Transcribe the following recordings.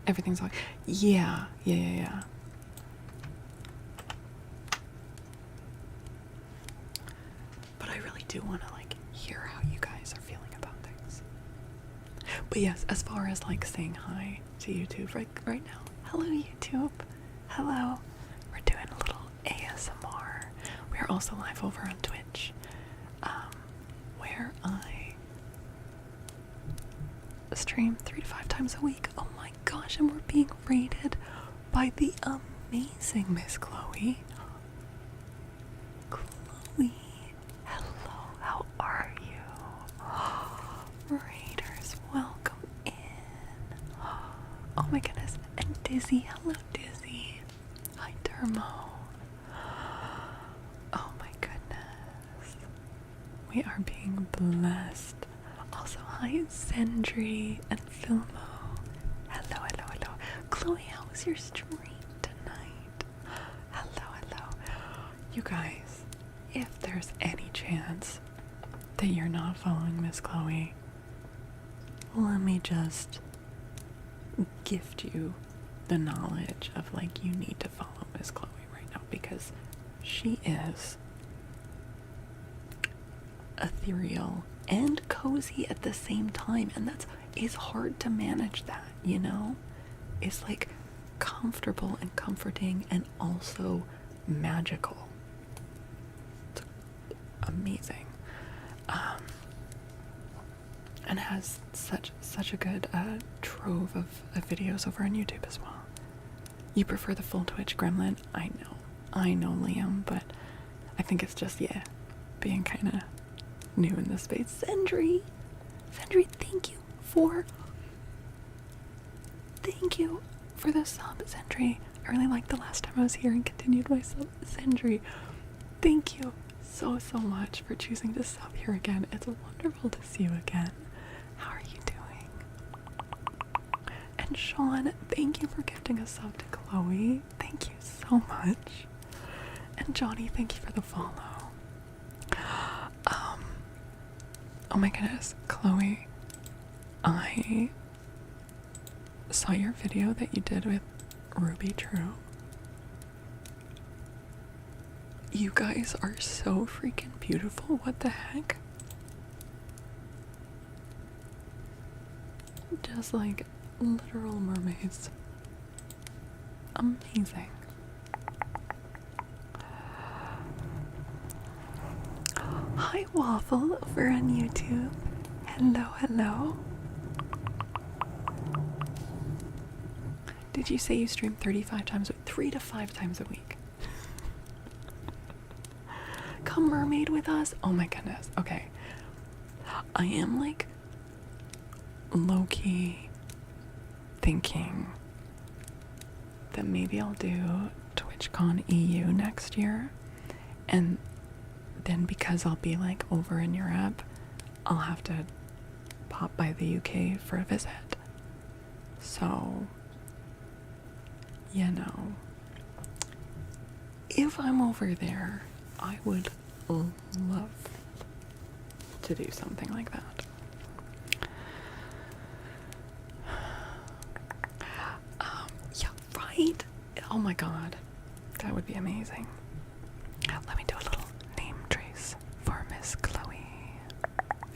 Everything's like, yeah. But I really do want to like hear how you guys are feeling about things. But yes, as far as like saying hi to YouTube right now, hello YouTube, hello. We're doing a little ASMR. We are also live over on Twitch, where I stream 3 to 5 times a week. Oh my gosh, and we're being rated by the amazing Miss Chloe. Chloe, hello, how are you? Raiders, welcome in. Oh my goodness, and Dizzy, hello Dizzy. Hi Dermo. Oh my goodness. We are being blessed. Also, hi Sendry and Filmo. Hello. Chloe, how was your stream tonight? Hello. You guys, if there's any chance that you're not following Miss Chloe, let me just gift you the knowledge of like you need to follow Miss Chloe right now, because she is ethereal and cozy at the same time, and it's hard to manage that, you know? It's like comfortable and comforting and also magical. It's amazing. And has such a good trove of videos over on YouTube as well. You prefer the full Twitch gremlin? I know Liam, but I think it's just, being kind of new in this space. Sendry, thank you for the sub, Sendry. I really liked the last time I was here and continued my sub. Sendry, thank you so much for choosing to sub here again. It's wonderful to see you again. How are you doing? And Sean, thank you for gifting a sub to Chloe. Thank you so much. And Johnny, thank you for the follow. Oh my goodness, Chloe, I saw your video that you did with Ruby True. You guys are so freaking beautiful. What the heck? Just like literal mermaids. Amazing. Hi Waffle over on YouTube. Hello. Did you say you stream 35 times, 3 to 5 times a week? Come mermaid with us. Oh my goodness. Okay. I am like low-key thinking that maybe I'll do TwitchCon EU next year, and then because I'll be like over in Europe, I'll have to pop by the UK for a visit. So, you know, if I'm over there, I would love to do something like that. Yeah, right? Oh my god, that would be amazing. Let me do a little name trace for Miss Chloe.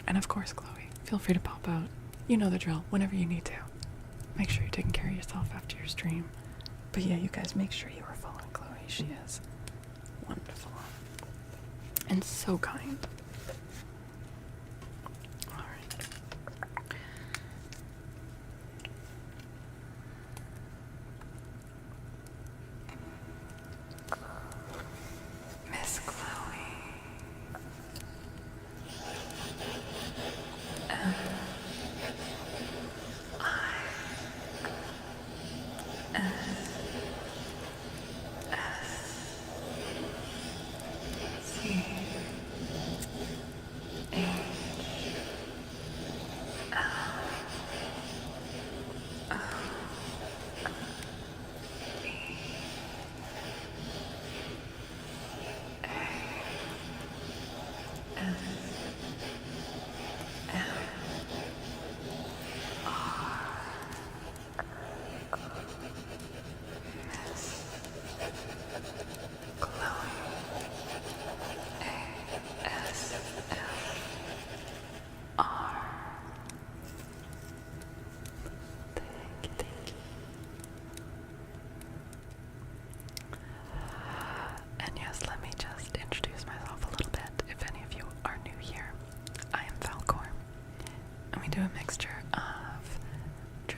And of course, Chloe, feel free to pop out. You know the drill, whenever you need to. Make sure you're taking care of yourself after your stream. But yeah, you guys make sure you are following Chloe. She is wonderful. And so kind. Alright. Miss Chloe.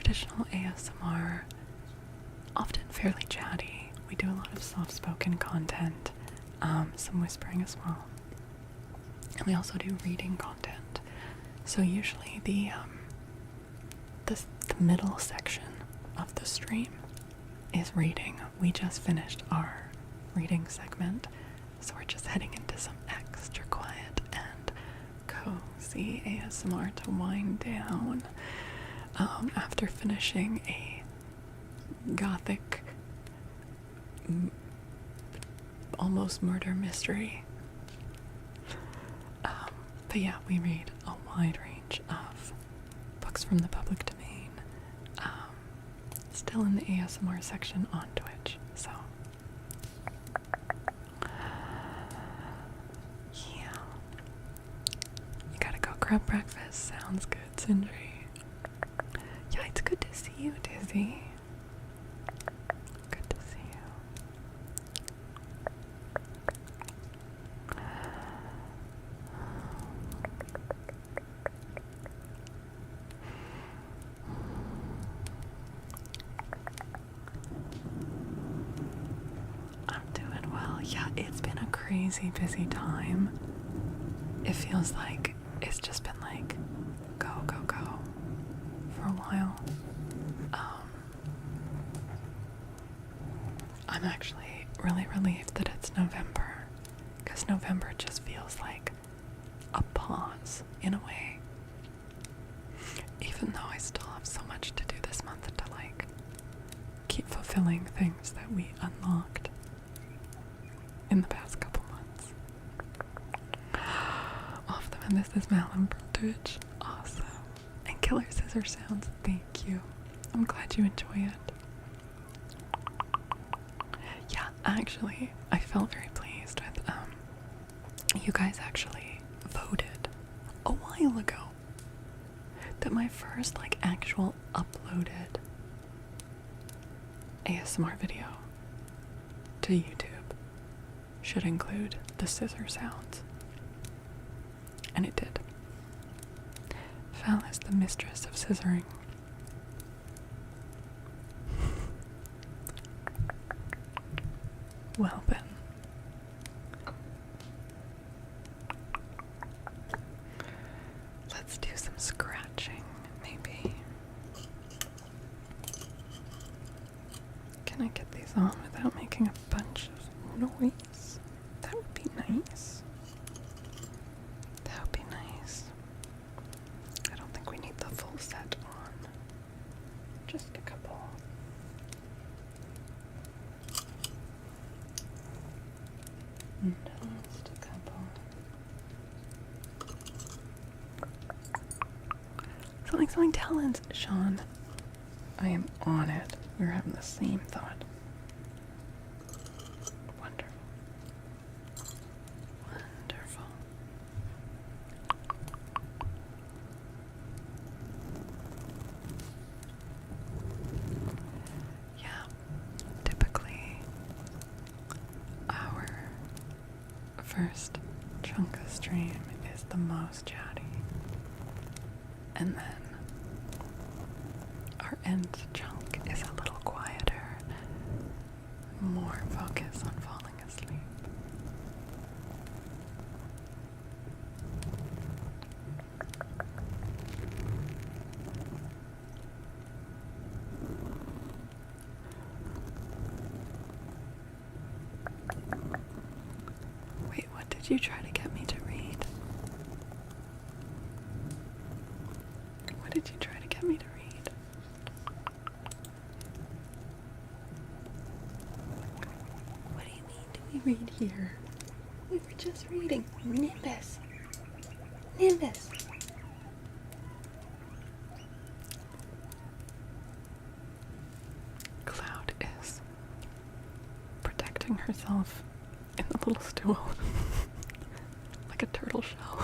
traditional ASMR, often fairly chatty. We do a lot of soft-spoken content, some whispering as well. And we also do reading content. So usually the middle section of the stream is reading. We just finished our reading segment, so we're just heading into some extra quiet and cozy ASMR to wind down after finishing a gothic almost murder mystery. But yeah, we read a wide range of books from the public domain. Still in the ASMR section on Twitch, so yeah. You gotta go grab breakfast. Sounds good, Sindri. Yeah, it's good to see you, Dizzy. Good to see you. I'm doing well. Yeah, it's been a crazy busy time. It feels like it's just been like go, go, go for a while. I'm actually really relieved that it's November, because November just feels like a pause in a way. Even though I still have so much to do this month to like keep fulfilling things that we unlocked in the past couple months. Off the man, this is Malin from Twitch. Awesome. And Killer Scissor Sounds, thank you. I'm glad you enjoy it. Yeah, actually, I felt very pleased with, you guys actually voted a while ago that my first, like, actual uploaded ASMR video to YouTube should include the scissor sounds. And it did. Val is the mistress of scissoring. Well then. Let's do some scratching, maybe. Can I get these on without making a bunch of noise? That would be nice. That would be nice. I don't think we need the full set on. Just a couple. Just a couple. Something talents, Sean. I am on it. We're having the same thought. Wonderful. Wonderful. Yeah. Typically, our first chunk of stream is the most chatty. And then our end chunk is a little quieter, more focus on falling asleep. Wait, what did you try to get me to read? What did you try to get me to read? What do you mean, do we read here? We were just reading Nimbus. Nimbus. Cloud is protecting herself in the little stool. Like a turtle shell.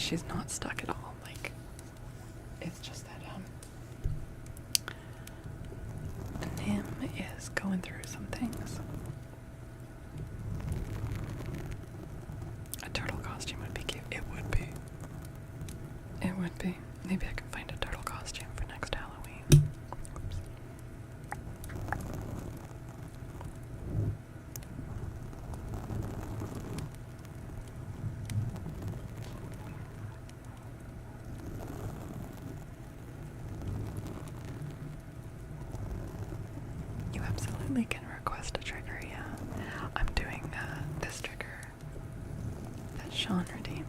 she's not stuck at all. Like, it's just that Nim is going through some things. A turtle costume would be cute. It would be. It would be. Maybe I can find a turtle costume for next Halloween. Oops. You absolutely can request a trigger, yeah. I'm doing this trigger that Sean redeemed.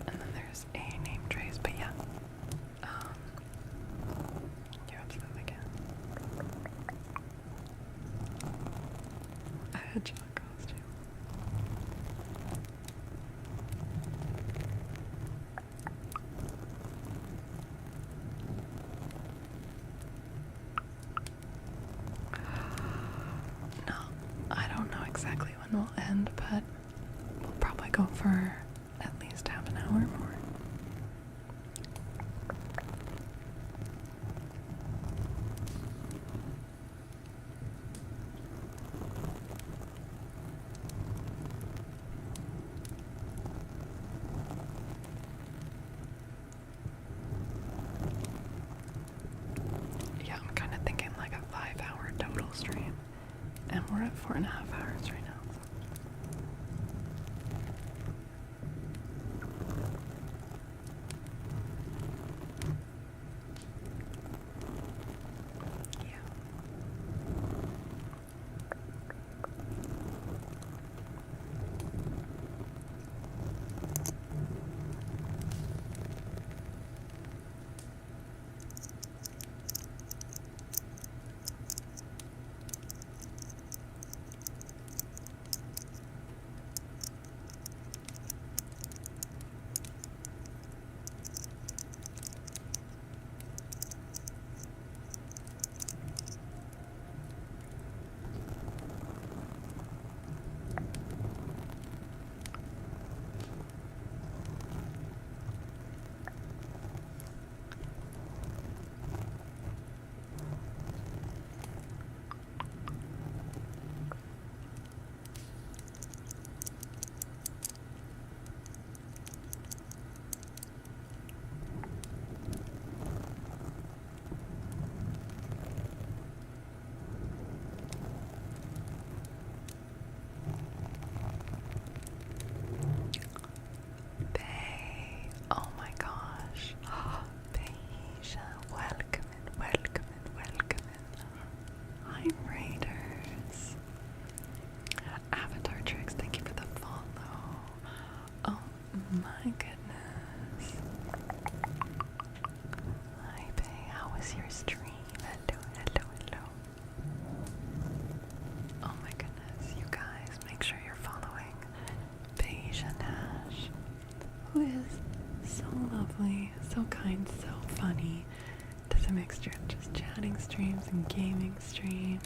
And then there's a name trace, but yeah. You absolutely can. A hedgehog costume. No, I don't know exactly when we'll end, but we'll probably go for at least half an hour more. Yeah, I'm kind of thinking like a 5-hour total stream, and we're at 4.5 hours right now. Yeah. Bay. Oh my gosh. Beija, welcome in, welcome in, welcome in. Hi, Raiders. Avatar Tricks, thank you for the follow. Oh my goodness. Hi, Bay. How was your stream? Hello, hello, hello. Oh my goodness, you guys, make sure you're following Beija Nash, who is so lovely, so kind, so funny. Does a mixture of just chatting streams and gaming streams.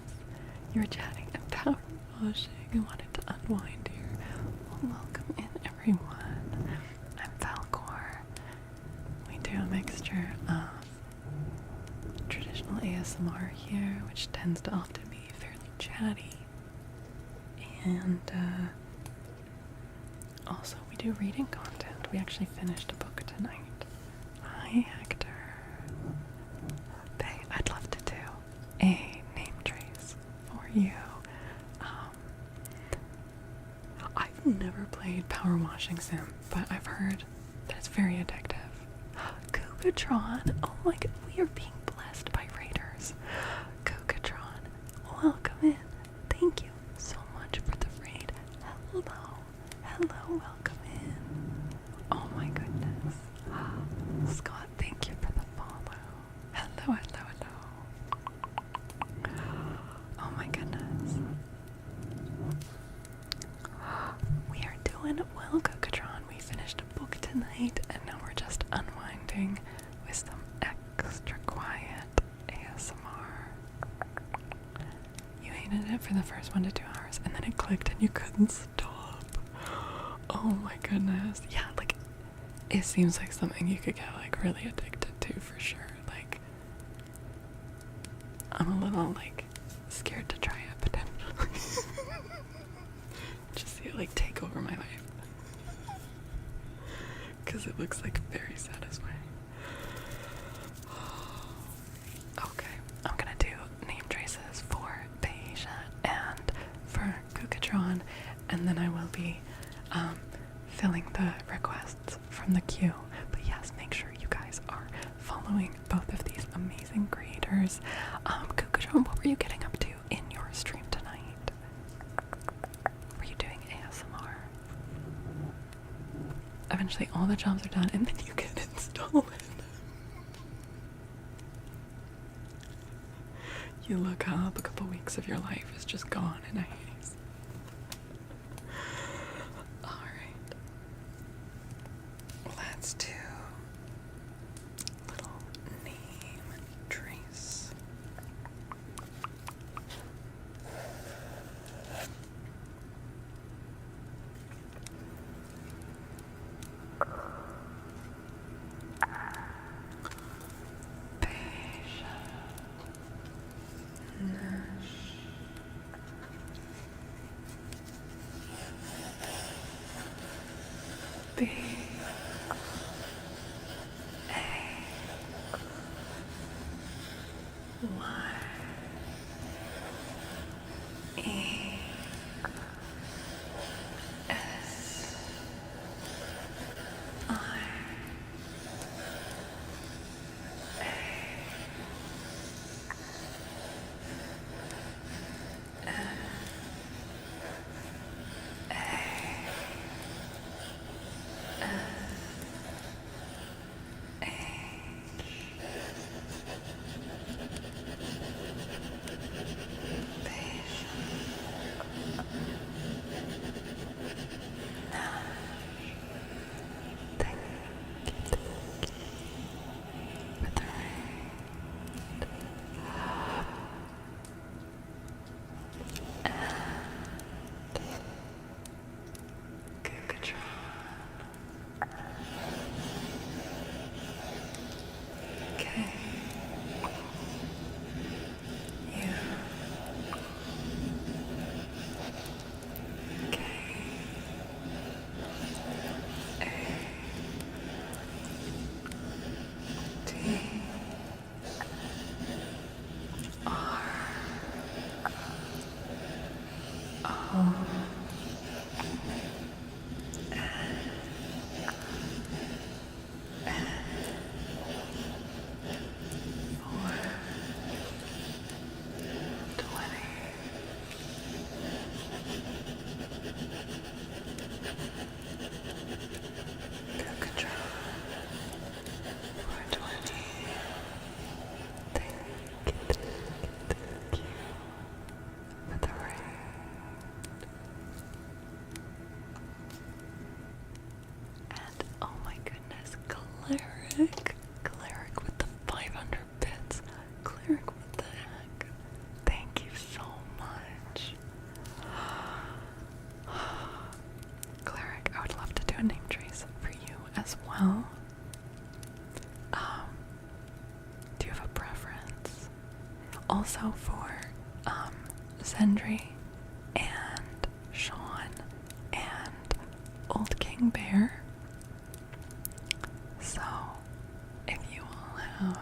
You were chatting and power washing and wanted to unwind here. Well, welcome in, everyone. I'm Falcor. We do a mixture of traditional ASMR here, which tends to often be fairly chatty, and also we do reading content. We actually finished a book tonight. Hi, Hector. Babe, I'd love to do a name trace for you. I've never played Power Washing Sim, but I've heard that it's very addictive. Kugatron, oh my god, we are being blessed by raiders. Kugatron, welcome in. Thank you so much for the raid. Hello, hello, welcome in. Oh my goodness. Scott, thank you for the follow. Hello, hello, hello. Oh my goodness. We are doing well, Kugatron. We finished a book tonight, and now we're just unwinding with some extra quiet ASMR. You hated it for the first 1 to 2 hours, and then it clicked and you couldn't stop. Oh my goodness. Yeah, like, it seems like something you could get like really addicted to for sure. Like, I'm a little like scared to try it potentially. Just see it like take over my life. Because it looks like very satisfying. Okay, I'm gonna do name traces for Beja and for Kukatron, and then I will be filling the requests from the queue. But yes, make sure you guys are following both of these amazing creators. Kukatron, what were you getting up to in your stream tonight? Were you doing ASMR? Eventually all the jobs are done and then you get installed. You look up, a couple weeks of your life is just gone in a haze. Alright. Let's do little name trace. B A Y E S I Cleric with the 500 bits. Cleric, what the heck? Thank you so much. Cleric, I would love to do a name trace for you as well. Do you have a preference? Also for Sendry and Sean and Old King Bear. So, if you all have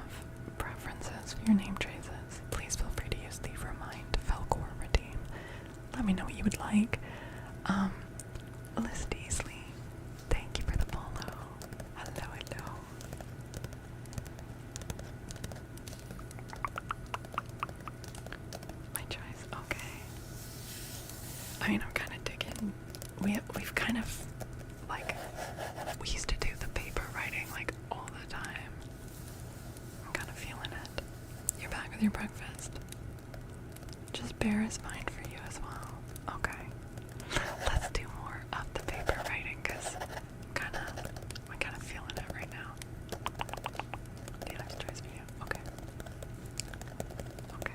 preferences for your name traces, please feel free to use the Remind Felcor redeem. Let me know what you would like. Liz Deasley, thank you for the follow. Hello, hello. My choice, okay. I mean, I'm kind of digging. We've kind of, like, we used to do the paper writing, like, all the time. I'm kind of feeling it. You're back with your breakfast. Just bear is fine for you as well. Okay. Let's do more of the paper writing, because I'm kind of feeling it right now. The next choice for you. Okay. Okay.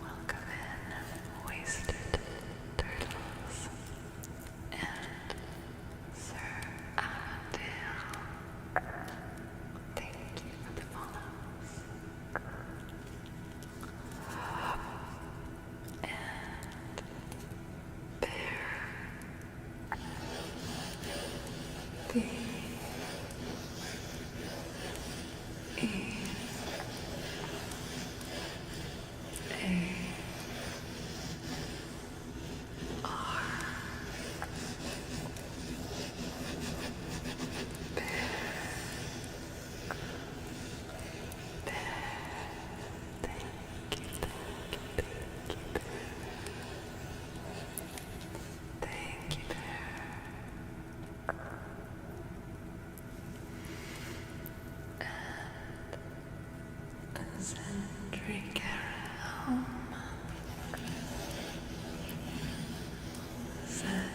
Welcome in, wasted turtles, and Sir Adele. Thank you for the follows. And Bear. The Thank you, Bear. And Sentry Carom said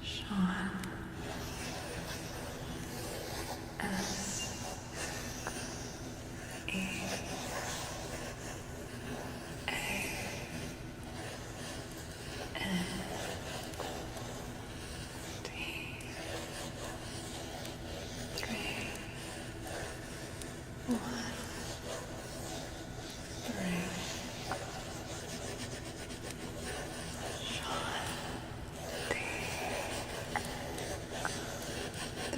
Sean S E A N D 3 1 3 Sean D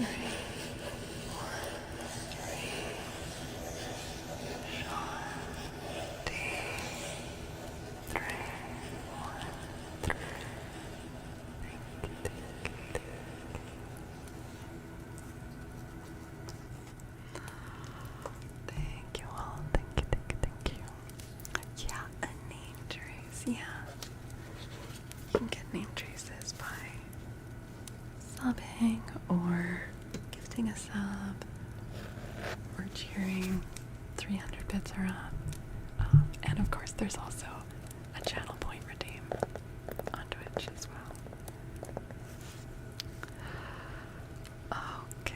3 1 3 Sean D 3 1 3 Thank you all. Thank you. Yeah, a name trace. Yeah. You can get name traces by subbing or gifting a sub or cheering 300 bits are up. And of course, there's also a channel point redeem on Twitch as well. Okay.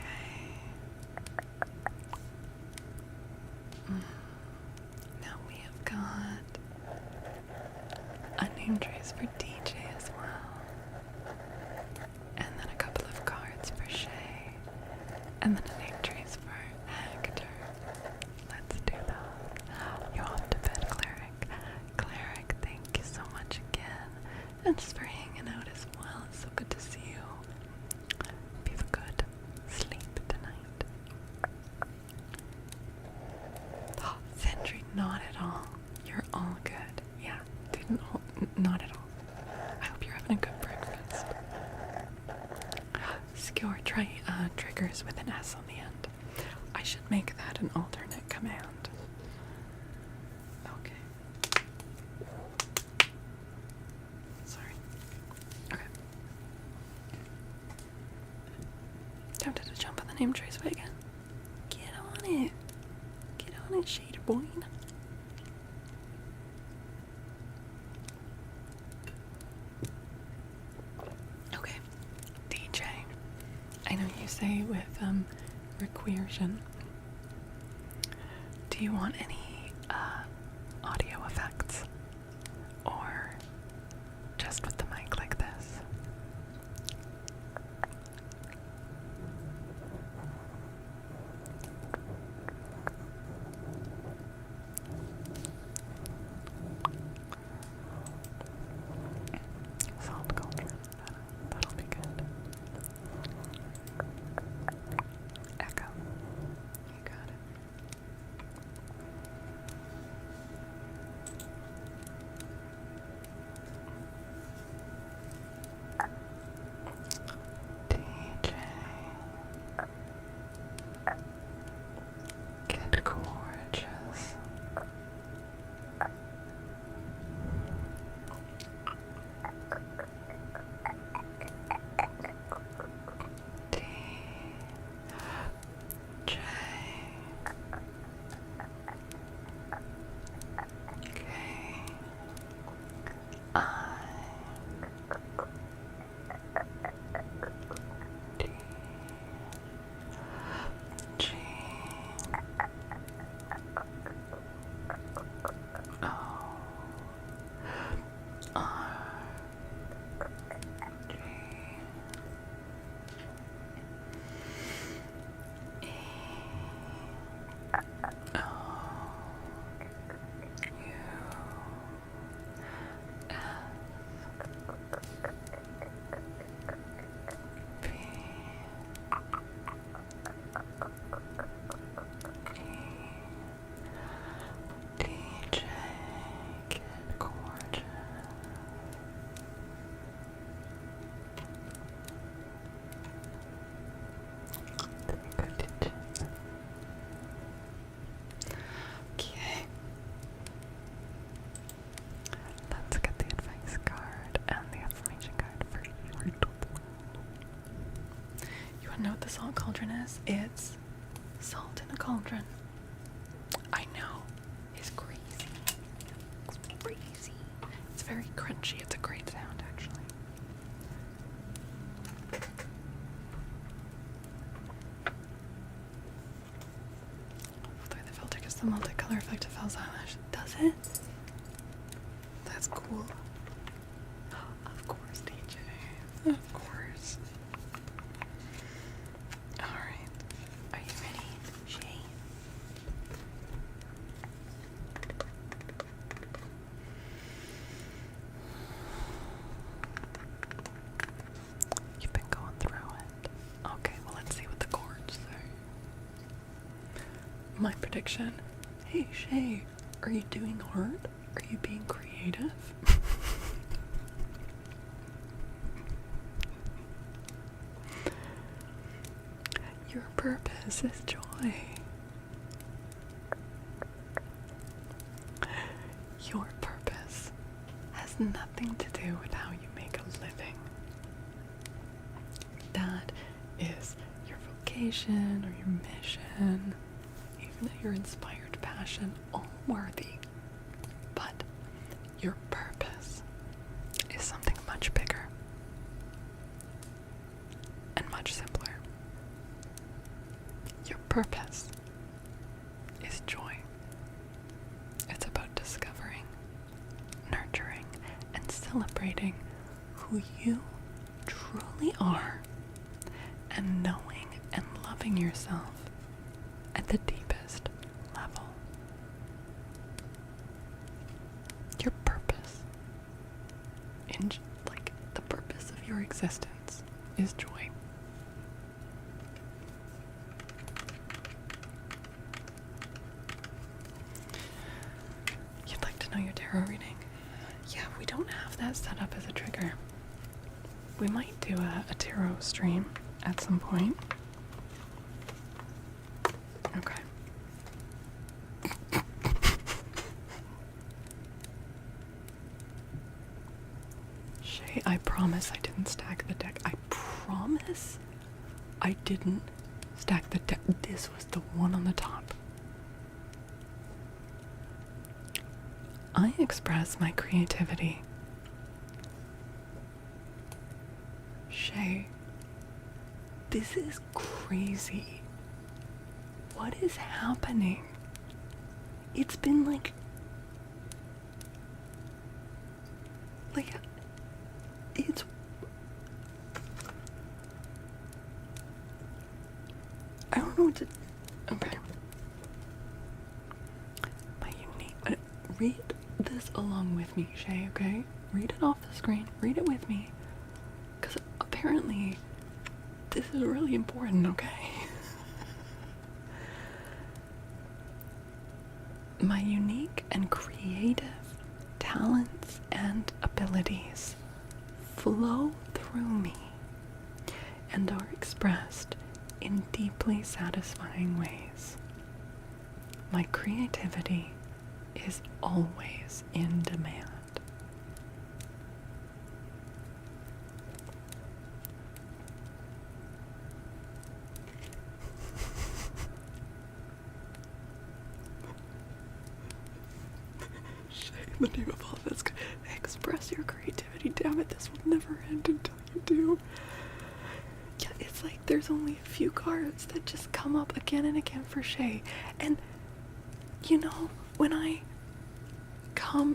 Now we have got a name trace for DJ as well. And then a couple of cards for Shay. And then a name trace for Hector. Let's do that. You're off to bed, Cleric. Cleric, thank you so much again. And just for hanging out as well. It's so good to see you. Be a good sleep tonight. Sentry, not at all. You're all good. Yeah, dude, not at all. I hope you're having a good breakfast. Skewer, try triggers with an S on the end. I should make that an alternate command. Okay. Sorry. Okay. name Trace Wagon? Get on it. Get on it, Shader Boy. Okay, DJ. I know you say with requiersion. Do you want any audio effects? Or just with the mic like this? Salt cauldron. That'll be good. Echo. You got it. DJ. Get gorgeous. DJ. Okay. G. O. R. G. E. O. U. P. DJ, get gorgeous. Okay. Let's get the advice card and the affirmation card for short. You wanna know what the salt cauldron is? It's salt in a cauldron. I know. It's crazy. It's crazy. It's very crunchy. It's a great sound, actually. Through the filter gives the multicolor effect of Fal's eyelash. Does it? That's cool. Of course, DJ. Of course. Alright. Are you ready, Shay? You've been going through it. Okay, well, let's see what the chords say. My prediction. Hey, Shay, are you doing art? Are you being creative? Your purpose is joy. Your purpose has nothing to do with how you make a living. That is your vocation or your mission, even your inspired passion, all worthy. But your purpose is something much bigger and much simpler. Your purpose is joy. It's about discovering, nurturing, and celebrating who you truly are and knowing and loving yourself at the deepest level. Your purpose, like the purpose of your existence, is joy. You'd like to know your tarot reading? Yeah, we don't have that set up as a trigger. We might do a tarot stream at some point. Okay. Shay, I promise I didn't stack the deck. I promise I didn't Stack the deck. This was the one on the top. I express my creativity. Shay, this is crazy. What is happening? It's been like it's I don't know what to. Okay. My unique. Read this along with me, Shay, okay? Read it off the screen. Read it with me. Because apparently, this is really important, okay? My unique and creative talents and abilities flow through me and are expressed in deeply satisfying ways. My creativity is always in demand. Shay, in the name of all this, express your creativity. Damn it, this will never end until you do. Yeah, it's like there's only a few cards that just come up again and again for Shay. And, you know,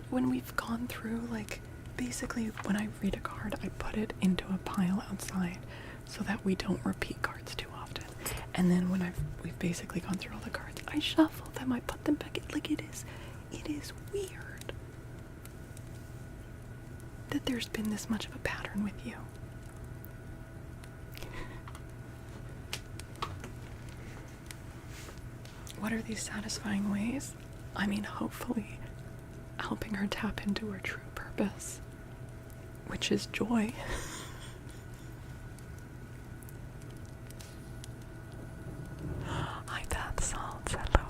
when we've gone through, like, basically when I read a card, I put it into a pile outside so that we don't repeat cards too often. And then when we've basically gone through all the cards, I shuffle them, I put them back in. Like, it is weird that there's been this much of a pattern with you. What are these satisfying ways? I mean, hopefully helping her tap into her true purpose, which is joy. Hi, Bath Salts. Hello.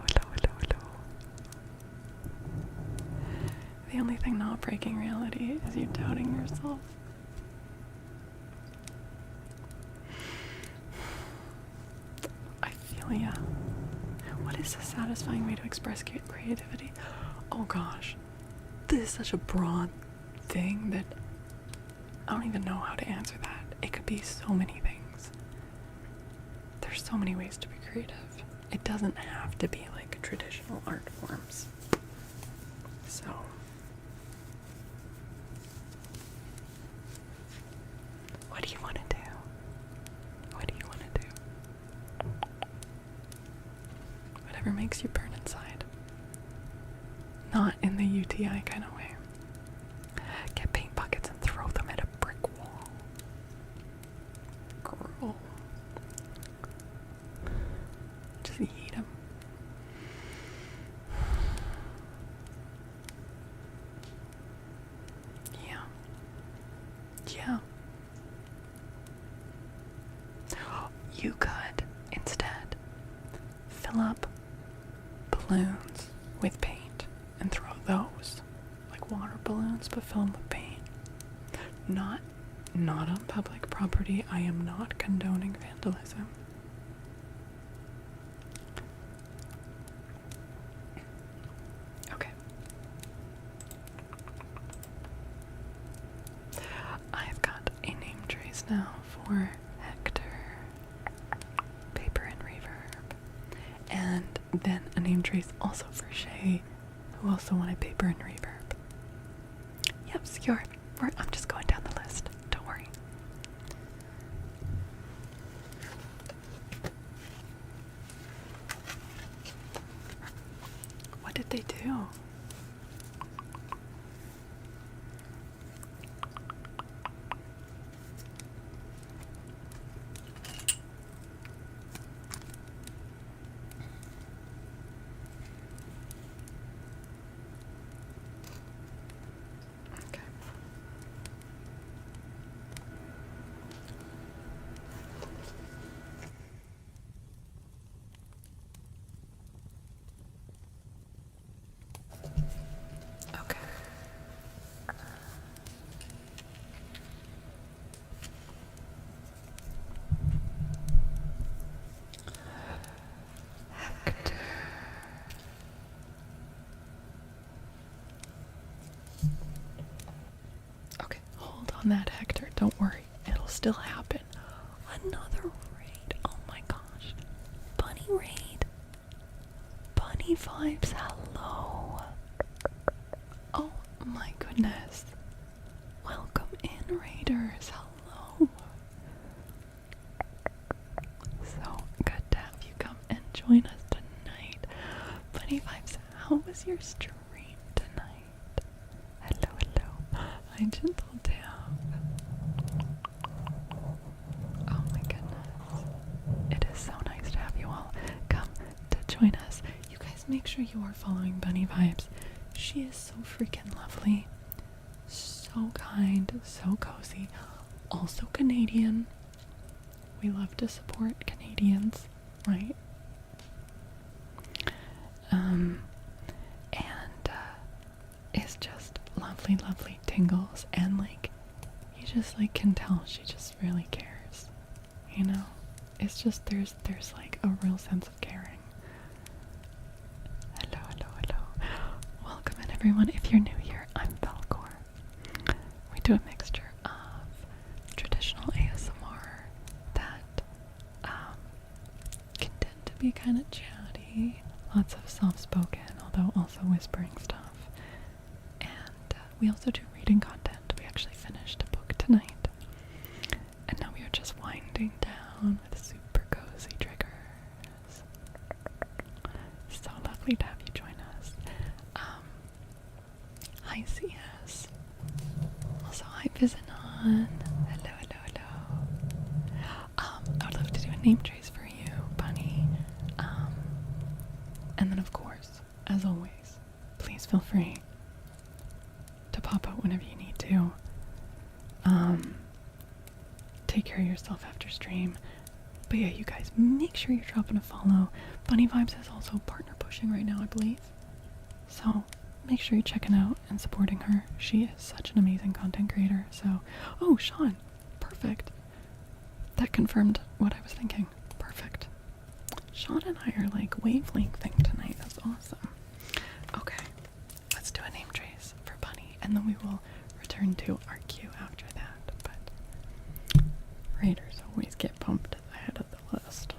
The only thing not breaking reality is you doubting yourself. I feel ya. What is a satisfying way to express creativity? Oh gosh. This is such a broad thing that I don't even know how to answer that. It could be so many things. There's so many ways to be creative. It doesn't have to be like traditional art forms. So, what do you want to do? What do you want to do? Whatever makes you burn inside. Not in the UTI kind of way. Get paint buckets and throw them at a brick wall. Girl. Just eat them. Yeah. You could, instead, fill up balloons with paint and throw those, like water balloons, but fill them with paint. Not on public property. I am not condoning vandalism. Okay. I've got a name trace now for Hector, paper and reverb, and then a name trace also for Shay, who also wanted paper and reverb. Yep, secure. I'm just going down the list. Don't worry. What did they do? on that, Hector. Don't worry. It'll still happen. Another raid. Oh my gosh. Bunny raid. Bunny vibes. Hello. Oh my goodness. Welcome in, raiders. Hello. So good to have you come and join us tonight. Bunny vibes, how was your stream tonight? Hello, hello. Hi, Gentle Dab. Oh my goodness. It is so nice to have you all come to join us. You guys make sure you are following Bunny Vibes. She is so freaking lovely. So kind, so cozy. Also Canadian. We love to support Canadians, right? It's just lovely, lovely tingles, and like, you just like can tell she just really cares, you know? It's just, there's like a real sense of caring. Hello, hello, hello. Welcome in, everyone. If you're new here, I'm Belcor. We do a mixture of traditional ASMR that can tend to be kind of chatty, lots of soft-spoken, although also whispering stuff. And we also do reading content. We actually finished a book tonight. And now we are just winding down with super cozy triggers. So lovely to have you join us. Hi CS. Also hi Vizinon. Hello, hello, hello. I would love to do a name trace for you, Bunny. And then of course, as always, please feel free to pop out whenever you need to. Take care of yourself after stream. But yeah, you guys, make sure you're dropping a follow. Bunny Vibes is also partner pushing right now, I believe. So make sure you're checking out and supporting her. She is such an amazing content creator. So, oh, Sean, perfect. That confirmed what I was thinking. Perfect. Sean and I are like wavelengthing tonight. That's awesome. Okay, let's do a name trace for Bunny, and then we will return to our queue after that. But raiders always get bumped ahead of the list.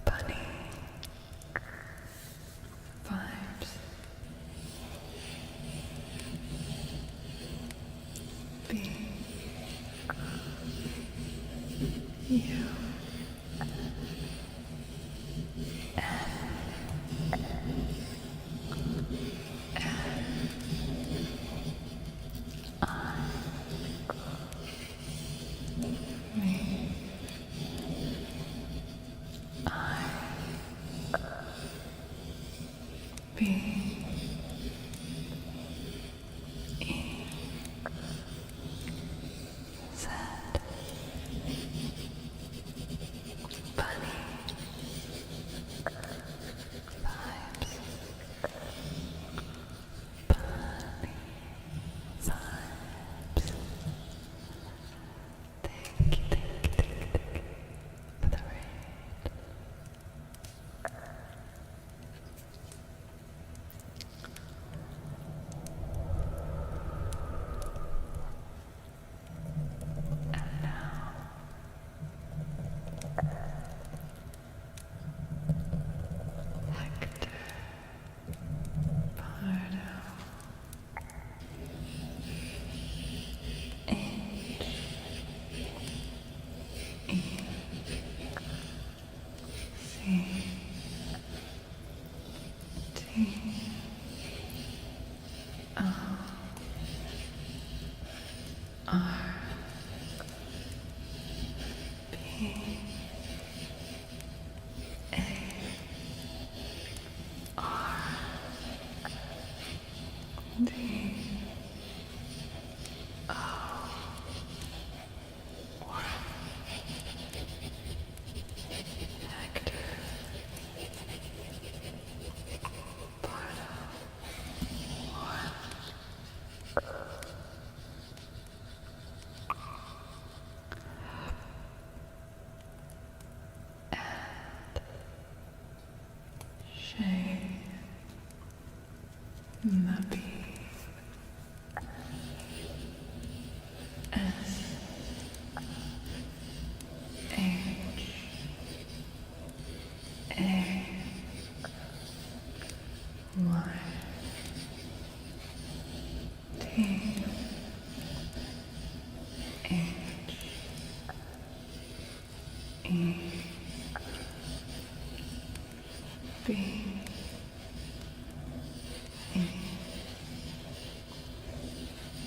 Bunny vibes. Be you. Me. B E Z Bunny vibes. Bunny vibes. Thank you for the raid. Hector Pardo H E C T O R P A R D O Hector Pardo Shade The B S H A Y T H E B E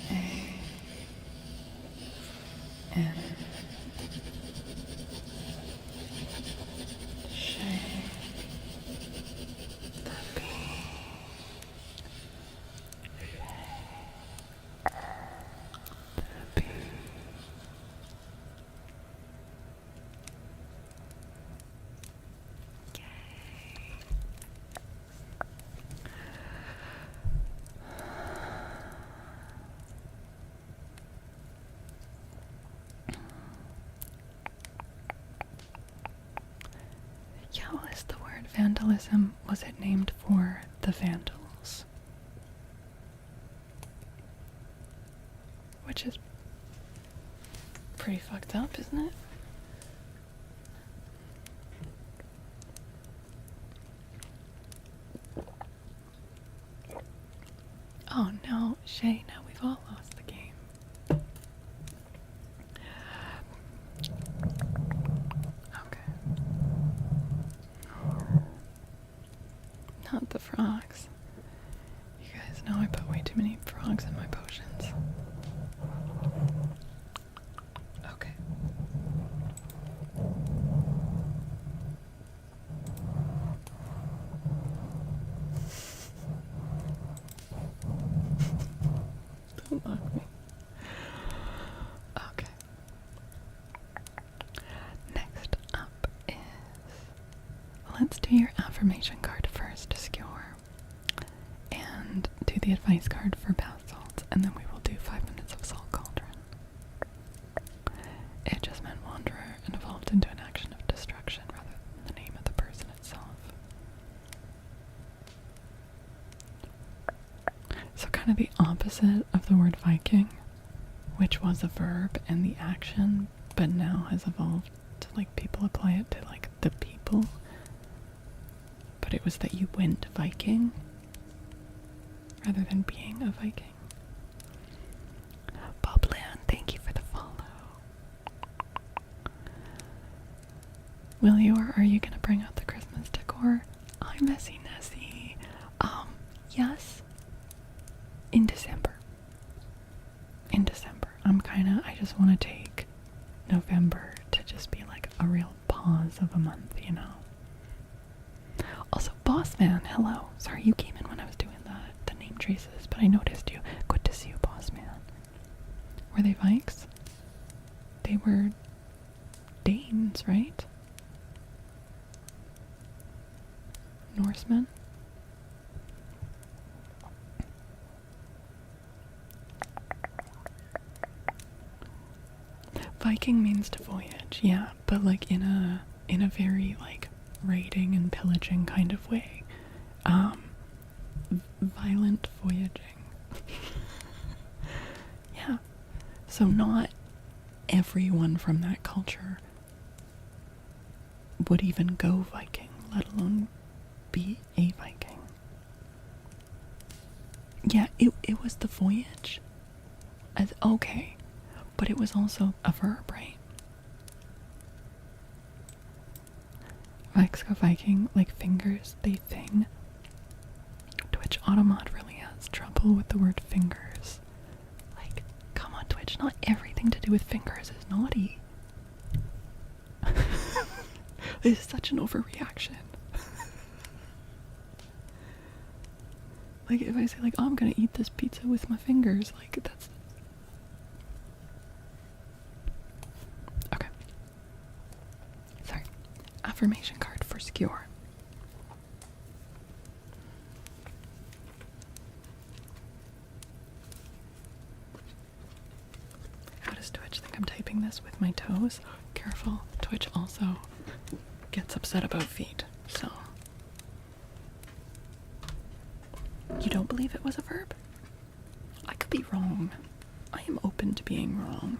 A N Shay the B the B Yeah, what is the word vandalism? Was it named for the Vandals? Which is pretty fucked up, isn't it? Oh no, Shay, now we've all lost the game. Okay. Not the frogs. You guys know I put way too many frogs in my potions. Okay. Don't knock me. Okay. Next up is, let's do your affirmation card first, Skewer, and do the advice card for bath salts, and then we will do 5 minutes of Salt Cauldron. It just meant wanderer and evolved into an action of destruction rather than the name of the person itself. So kind of the opposite of the word Viking, which was a verb and the action, but now has evolved to like people apply it to like the people. But it was that you went Viking rather than being a Viking. Boblin, thank you for the follow. Will you, or are you gonna bring out the Christmas decor? Hi, Messy Nessie. Yes. In December. In December. I just want to take November to just be like a real pause of a month, you know? Also, Boss Man, hello. Sorry, you came in when I was doing the name traces, but I noticed you. Good to see you, Boss Man. Were they Vikes? They were Danes, right? Norsemen? Viking means to voyage, yeah, but like in a very like raiding and pillaging kind of way. Violent voyaging. Yeah. So not everyone from that culture would even go Viking, let alone be a Viking. Yeah, it was the voyage. Okay. But it was also a verb, right? Vikes go Viking, like fingers, they thing. Twitch Automod really has trouble with the word fingers. Like, come on, Twitch, not everything to do with fingers is naughty. This is such an overreaction. Like, if I say, like, oh, I'm gonna eat this pizza with my fingers, like, that's... Okay. Sorry. Affirmation card for Skewer. How does Twitch think I'm typing this with my toes? Careful. Twitch also gets upset about feet, so... You don't believe it was a verb? I could be wrong. I am open to being wrong.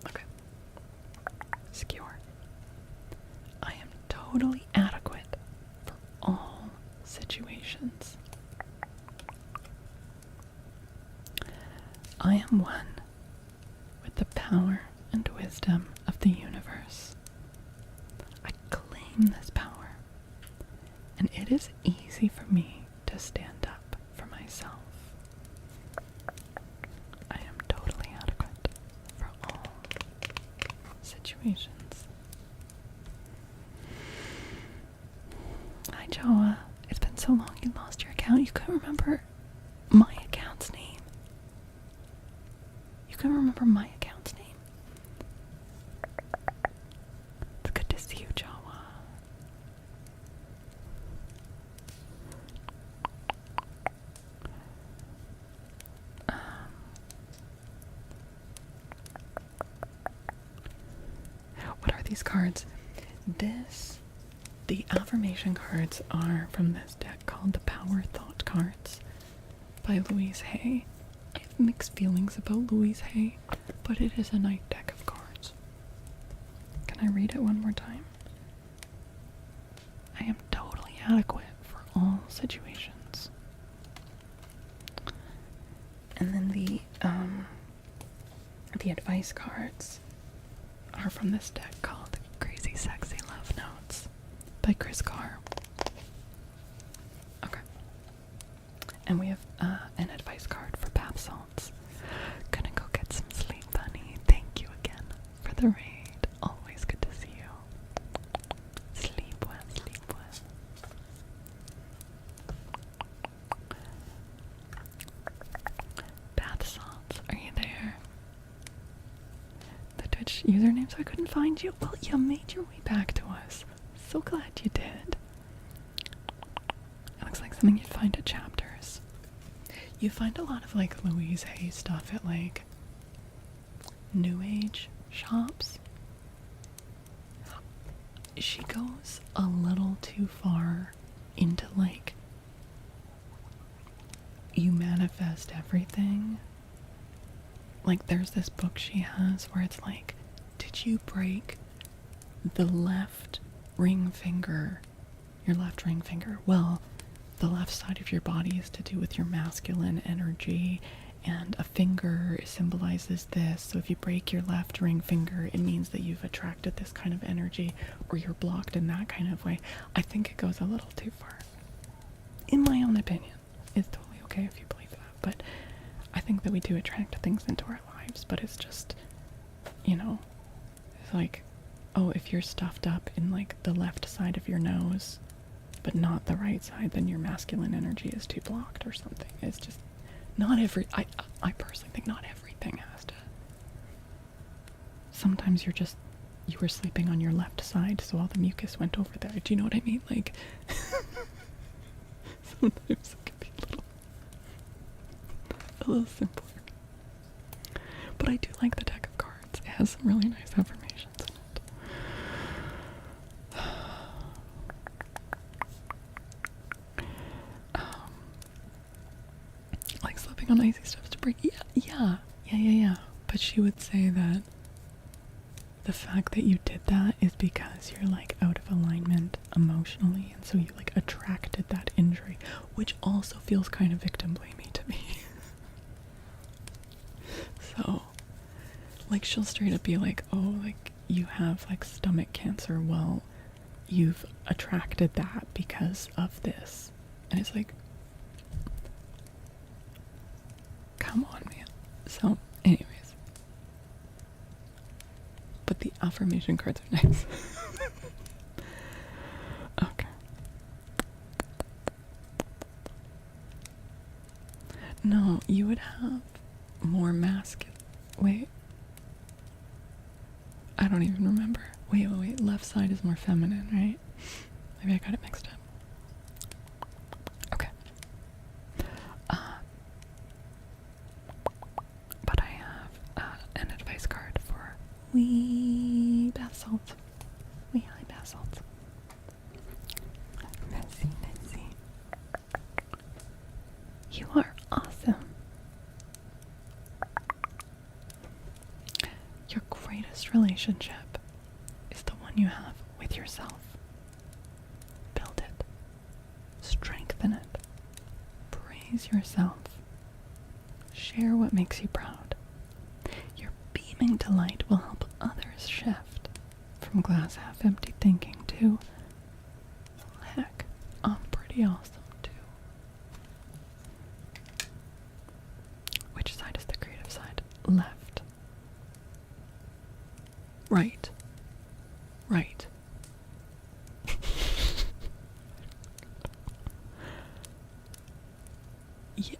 Okay. Skewer. I am totally adequate for all situations. I am one with the power and wisdom of the universe. I claim this power, and it is easy for me to stand up for myself. I am totally adequate for all situations. Hi, Joa. It's been so long you lost your account. You couldn't remember my account's name. You couldn't remember my account's name. It's good to see you, Joa. What are these cards? The affirmation cards are from this deck called the Power Thought cards by Louise Hay. I have mixed feelings about Louise Hay, but it is a nice deck of cards. Can I read it one more time? I am totally adequate for all situations. And then the advice cards are from this deck called Crazy Sexy Love Notes by Chris Carr. Okay. And we have an advice card for bath salts. Gonna go get some sleep, honey. Thank you again for the raid. Always good to see you. Sleep well, sleep well. Bath salts, are you there? The Twitch username, so I couldn't find you. Well, you made your way back to us. So glad you did. It looks like something you'd find at Chapters. You find a lot of like Louise Hay stuff at like New Age shops. She goes a little too far into like you manifest everything. Like there's this book she has where it's like, did you break the left ring finger, your left ring finger? Well, the left side of your body is to do with your masculine energy, and a finger symbolizes this. So if you break your left ring finger, it means that you've attracted this kind of energy, or you're blocked in that kind of way. I think it goes a little too far. In my own opinion. It's totally okay if you believe that, but I think that we do attract things into our lives, but it's just, you know, it's like, oh, if you're stuffed up in like the left side of your nose, but not the right side, then your masculine energy is too blocked or something. It's just not I personally think not everything has to. Sometimes you were sleeping on your left side, so all the mucus went over there. Do you know what I mean? Like, sometimes it can be a little simpler. But I do like the deck of cards. It has some really nice affirmations in it. Like slipping on icy stuff to break. Yeah. But she would say that the fact that you did that is because you're like out of alignment emotionally, and so you like attracted that injury, which also feels kind of victim blamey to me. So like she'll straight up be like, oh, like you have like stomach cancer, well you've attracted that because of this. And it's like, come on, man. So anyways, but the affirmation cards are nice. Okay. No, you would have more masculine. Wait. I don't even remember. Wait. Left side is more feminine, right? Maybe I got it mixed up. Okay. But I have an advice card for wee bath salts. Wee high bath salts. Let's see. You are awesome. Your greatest relationship is the one you have with yourself. Build it. Strengthen it. Praise yourself. Share what makes you proud. Your beaming delight will help others shift from glass half empty thinking to, heck, I'm pretty awesome too. Which side is the creative side? Left. Right. Right. Yeah,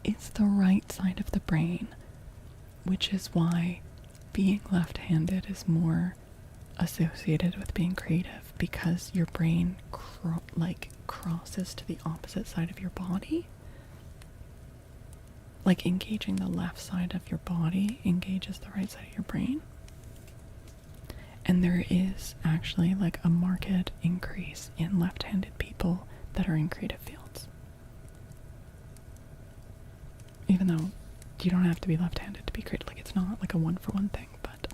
it's the right side of the brain, which is why being left-handed is more associated with being creative, because your brain crosses to the opposite side of your body. Like engaging the left side of your body engages the right side of your brain. And there is actually like a marked increase in left-handed people that are in creative fields. Even though you don't have to be left-handed to be creative. Like, it's not like a one-for-one thing, but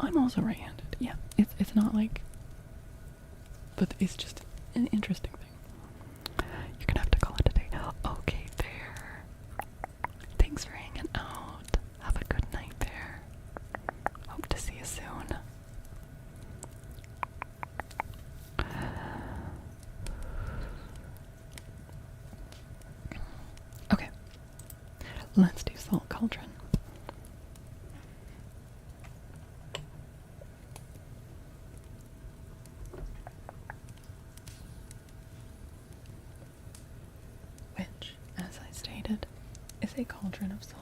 I'm also right-handed. Yeah, it's not like, but it's just an interesting thing. You're gonna have to call it a day. Okay, Bear. Thanks for hanging out. Have a good night, Bear. Hope to see you soon. Okay, let's do Salt Cauldron. Which, as I stated, is a cauldron of salt.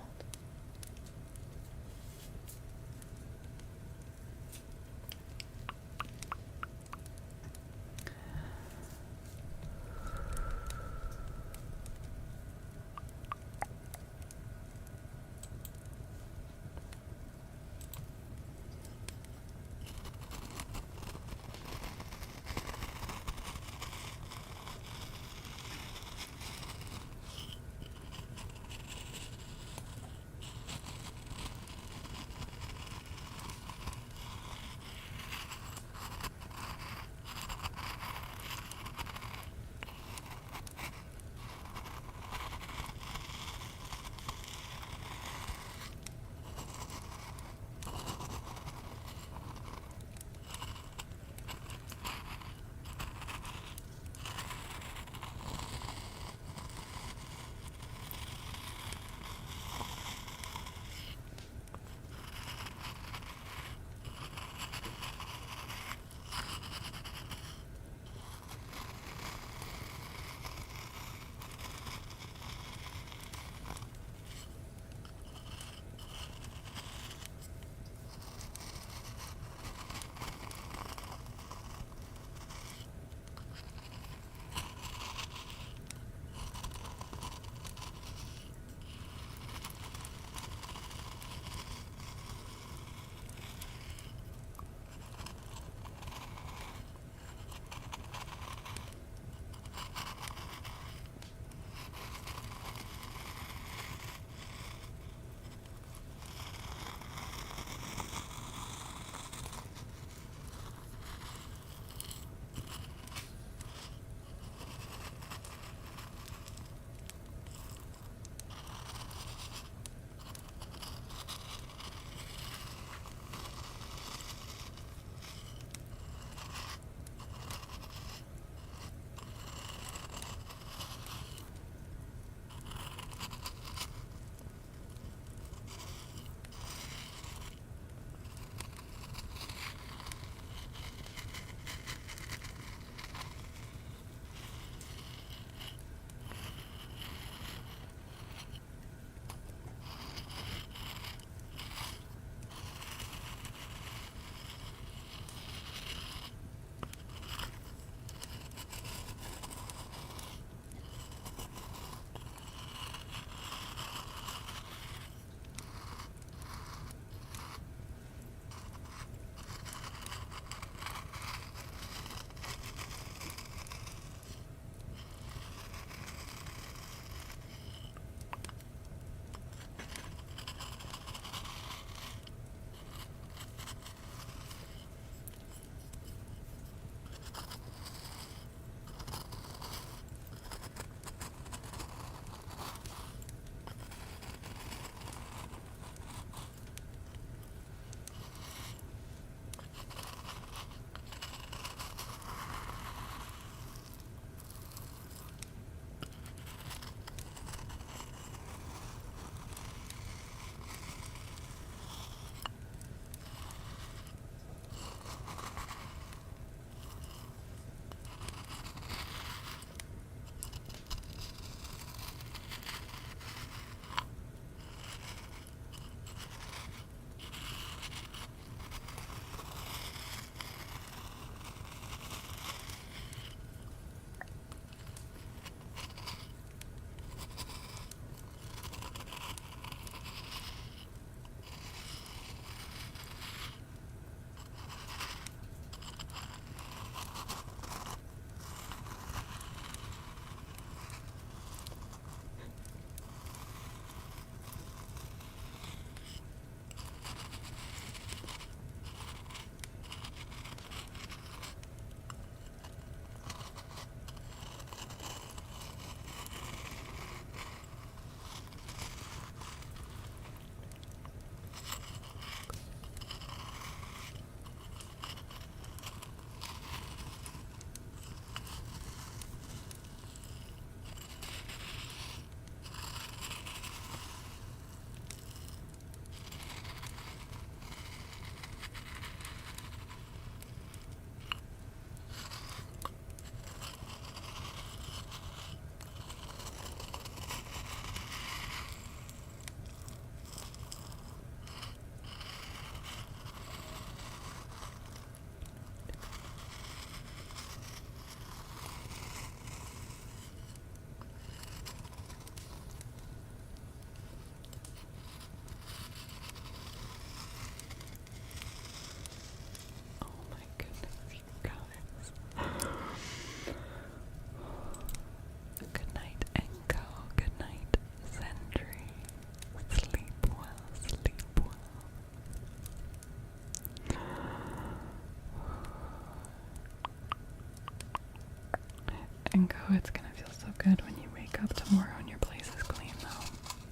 it's gonna feel so good when you wake up tomorrow and your place is clean, though.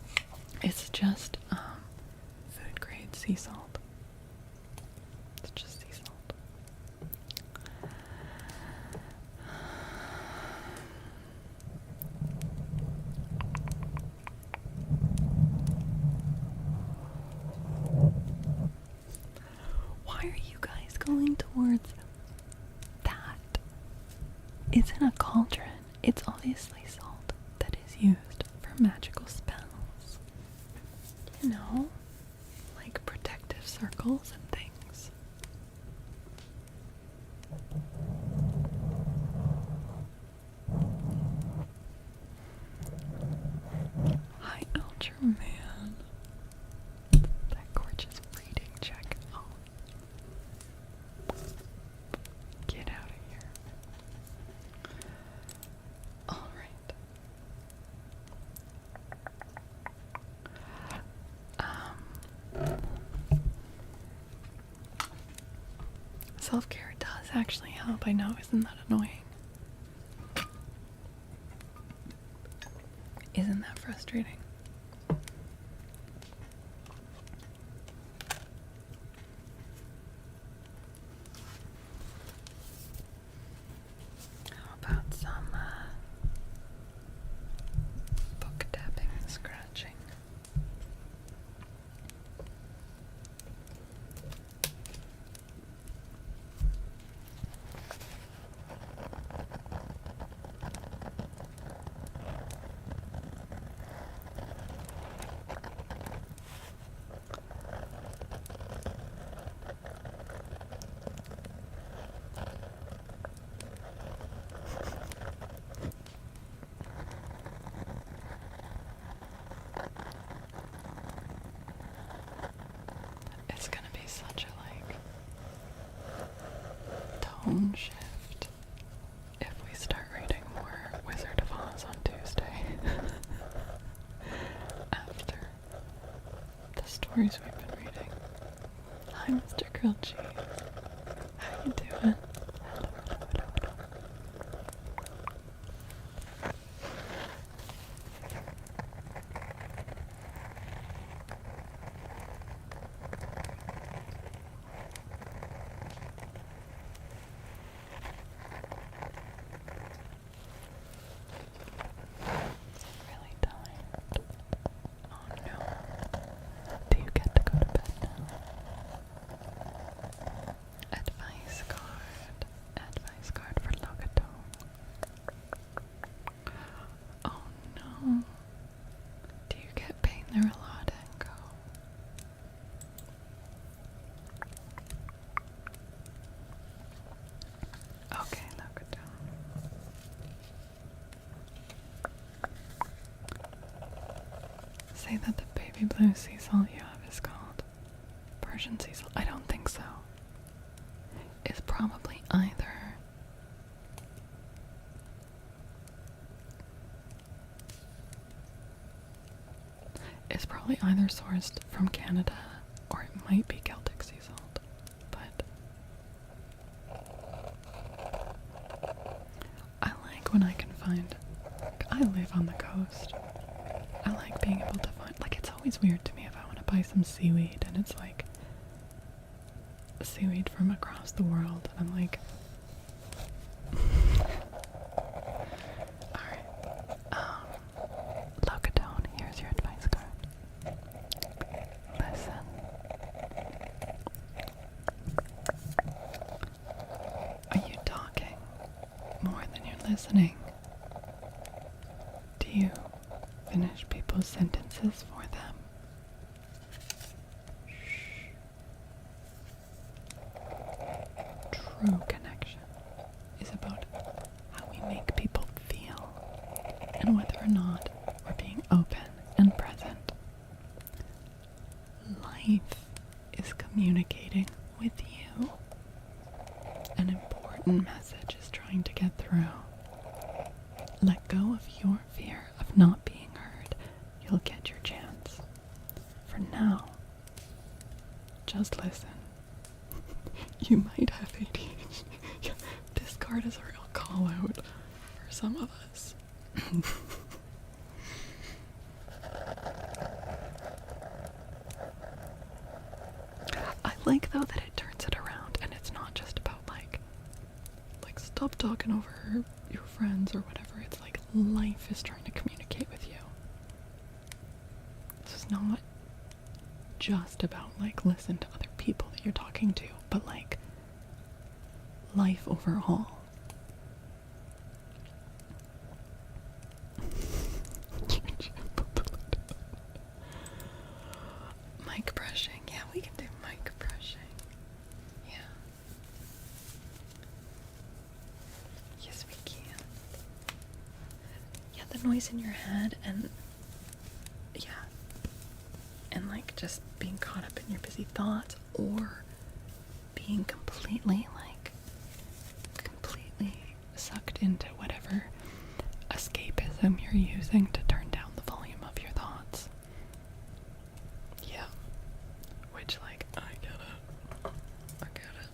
It's just food grade sea salt. It's just sea salt. Why are you guys going towards that? It's in a cauldron. It's obviously salt that is used for magical spells. You know, like protective circles and things. Hi, Ultraman. That gorgeous reading check. Oh. Get out of here. Alright. Self-care does actually help, I know, isn't that annoying? Isn't that frustrating? How about some book tapping and scratching? It's gonna be such a tone shift if we start reading more Wizard of Oz on Tuesday. After the stories we've been reading. Hi, Mr. Grilled Cheese. How you doing? Hello, hello, hello, hello. Really tired. Oh no. Do you get to go to bed now? Advice card. Advice card for Logatone. Oh no. Do you get pain there a lot, Enko? Okay, Logatone. Say that the baby blue sea salt you have is called Persian sea salt. I don't think so. It's probably either sourced from Canada or it might be Celtic sea salt. But I like when I can find, I live on the coast. I like being able to find, it's always weird to me if I want to buy some seaweed and it's like seaweed from across the world and I'm like, alright, Logatone, here's your advice card. Listen. Are you talking more than you're listening? Do you finish people's sentences for them? Shh. True connection is about how we make people feel and whether or not we're being open and present. Life is communicating with you. An important message is trying to get through. Let go of your fear of not being heard. You'll get your chance. For now, just listen. You might have ADHD. This card is a real call out for some of us. I like though that it turns it around and it's not just about like stop talking over your friends or whatever. It's like life is trying to communicate with you. It's not just about like listen to other people that you're talking to, but like life overall. Mic brushing. Yeah, we can do mic brushing. Yeah. Yes, we can. Yeah, the noise in your head and yeah. And like just being caught up in your busy thoughts or being completely sucked into whatever escapism you're using to turn down the volume of your thoughts. Yeah. Which, like, I get it. I get it.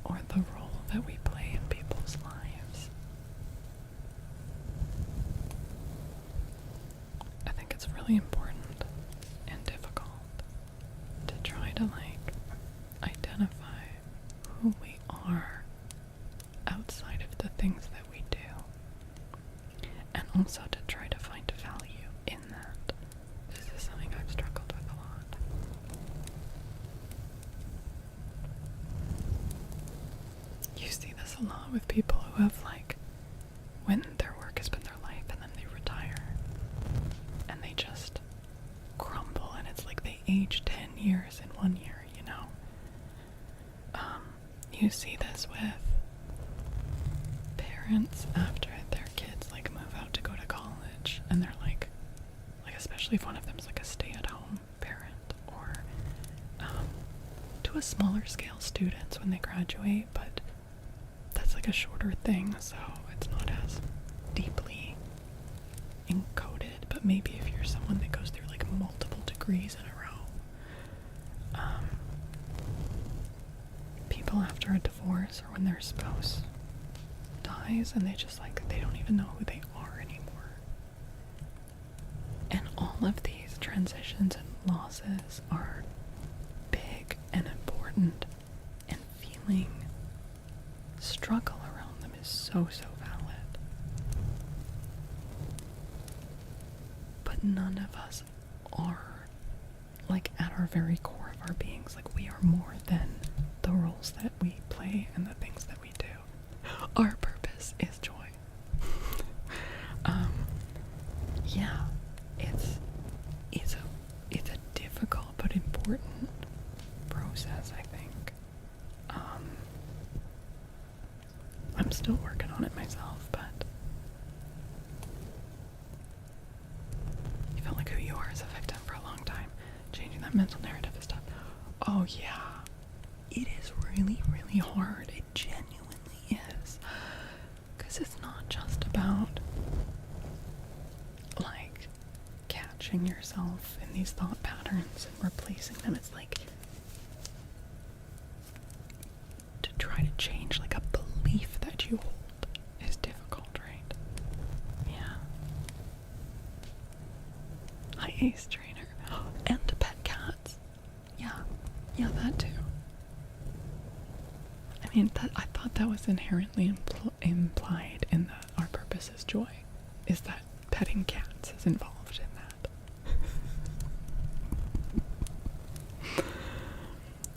or the role that we play in people's lives. I think it's really important and difficult to try to identify who we are outside of the things that we do, and also to try to find value in that. This is something I've struggled with a lot. You see this a lot with people who have when their work has been their life and then they retire and they just crumble, and it's like they age 10 years in 1 year, you see this with parents after their kids move out to go to college, and they're especially if one of them is a stay-at-home parent, or to a smaller scale students when they graduate, but that's a shorter thing, so it's not as deeply encoded. But maybe if you're someone that goes through multiple degrees in a row, people after a divorce or when their spouse dies and they just they don't even know who they are anymore. And all of these transitions and losses are big and important, and feeling struggle around them is so valid. But none of us are at our very core of our beings, we are more than the roles that we play and the things that we do. Our purpose is joy. Yeah, it's a difficult but important process, I think. I'm still working on it myself, but you felt like who you are as a victim for a long time. Changing that mental narrative and stuff. Oh yeah. It is really, really hard. It genuinely is. Because it's not just about catching yourself in these thought patterns and replacing them. It's to try to change a belief that you hold is difficult, right? Yeah. Hi, Ace Trainer. And to pet cats. Yeah, that too. I mean, I thought that was inherently implied in our purpose is joy, is that petting cats is involved in that.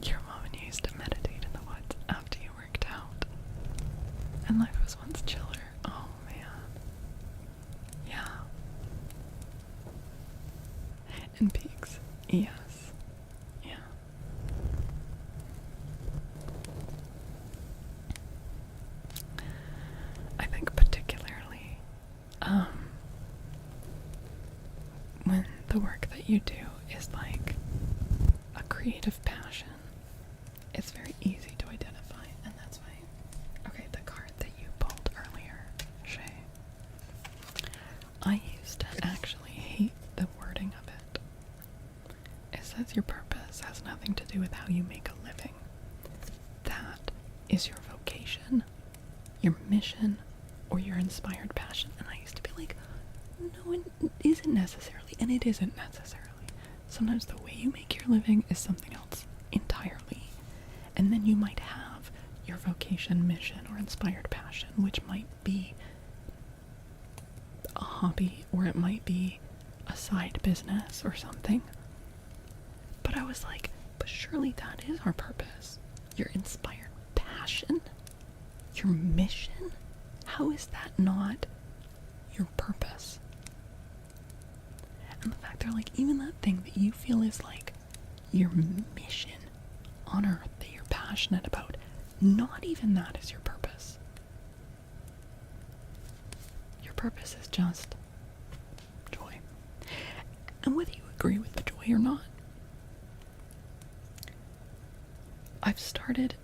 Your mom used to meditate in the woods after you worked out, and life was once chiller. Oh man. Yeah. And peaks. Yes. Yeah. I think particularly when the work that you do is a creative passion, it's very easy to identify, and that's why. Okay, the card that you pulled earlier, Shay. I used to actually hate the wording of it. It says your purpose has nothing to do with how you make a living. That is your vocation, your mission, or your inspired passion. And I used to be no, it isn't necessarily, and it isn't necessarily. Sometimes the way you make your living is something else entirely. And then you might have your vocation, mission, or inspired passion, which might be a hobby, or it might be a side business or something. But I was but surely that is our purpose. Your inspired passion? Your mission? How is that not your purpose? And the fact they're even that thing that you feel is your mission on earth that you're passionate about, not even that is your purpose. Your purpose is just joy. And whether you agree with the joy or not, I've started,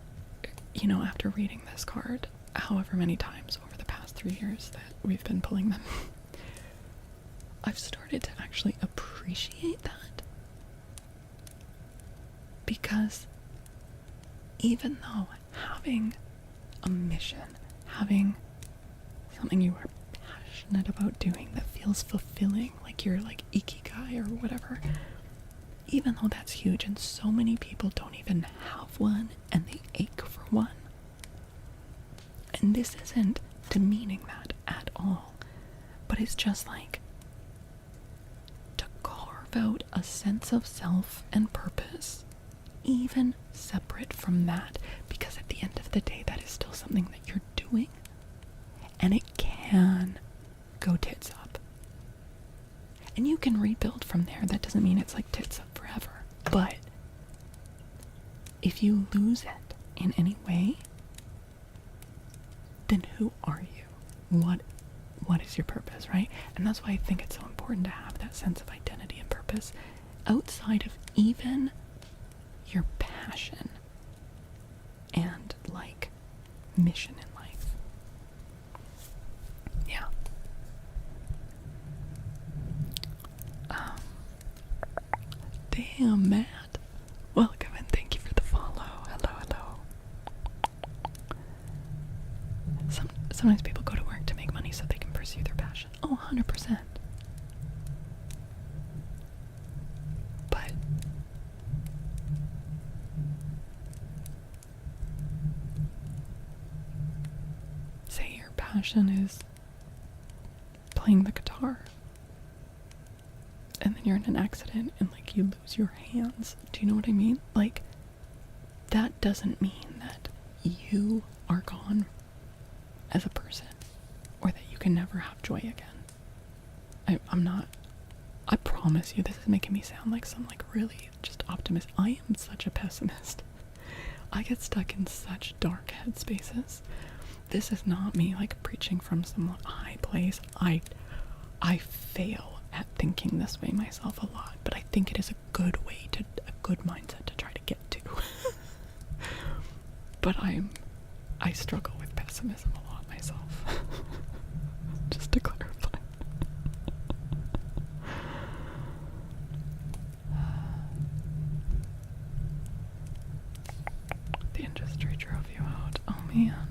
after reading this card however many times over the past 3 years that we've been pulling them, I've started to actually appreciate that. Because even though having a mission, having something you are passionate about doing that feels fulfilling, like you're like ikigai or whatever, even though that's huge and so many people don't even have one and they ache for one. And this isn't demeaning that at all, but it's just like to carve out a sense of self and purpose, even separate from that, because at the end of the day, that is still something that you're doing, and it can go tits up. And you can rebuild from there. That doesn't mean it's like tits up forever. But if you lose it in any way, then who are you? What is your purpose, right? And that's why I think it's so important to have that sense of identity and purpose outside of even your passion and like mission in life. Yeah. Damn, Matt. Welcome and thank you for the follow. Hello. Sometimes people go to work to make money so they can pursue their passion. Oh, 100%. But say your passion is playing the guitar, and then you're in an accident and like you lose your hands. Do you know what I mean? Like, that doesn't mean that you are gone as a person or that you can never have joy again. I promise you, this is making me sound like some like really just optimist. I am such a pessimist. I get stuck in such dark headspaces. This is not me like preaching from some high place. I fail at thinking this way myself a lot, but I think it is a good mindset to try to get to. But I struggle with pessimism a lot myself. Just to clarify. The industry drove you out. Oh man.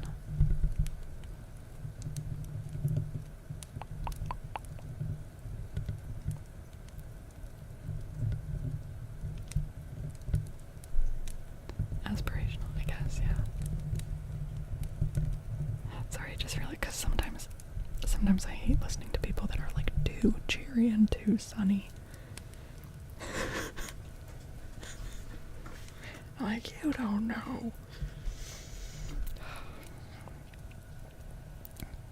Aspirational, I guess, yeah. Sorry, just really, because sometimes I hate listening to people that are like too cheery and too sunny. Like, you don't know.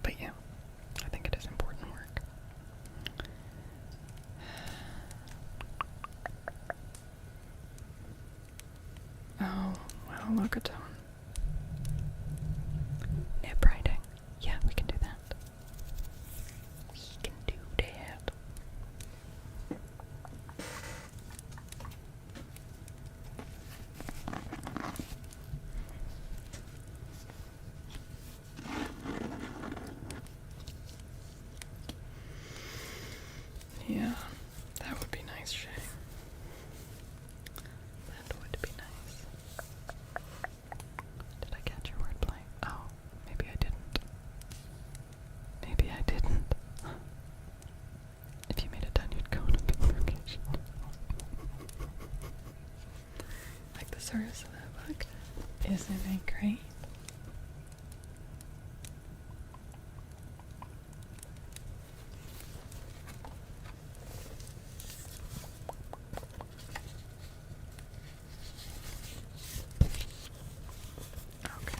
But yeah, I think it is important work. Oh, well, look at them. Nip writing. Yeah, we can do that. We can do that. Yeah, that would be nice, Shay. That would be nice. Did I catch your wordplay? Oh, maybe I didn't. Maybe I didn't. If you made it done, you'd go on a big vacation. Like the service of that book. Isn't it great? Okay.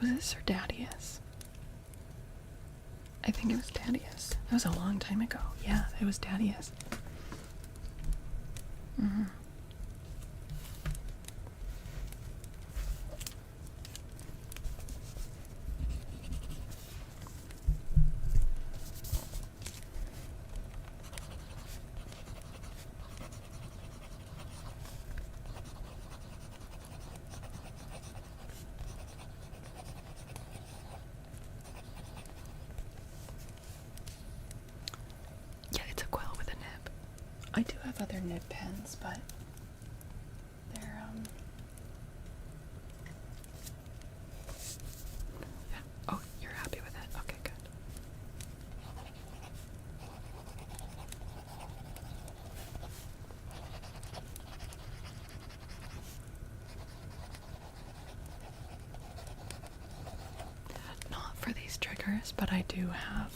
Was it Sir Dadius? I think it was Dadius. That was a long time ago. Yeah, it was Dadius. Mm-hmm. Yeah, it's a quill with a nib. I do have other nib pens, but they're yeah. Oh, you're happy with it? Okay, good. Not for these triggers, but I do have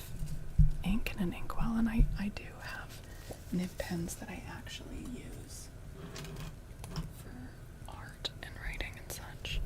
ink and an inkwell, and I do have nib pens that I actually use for art and writing and such.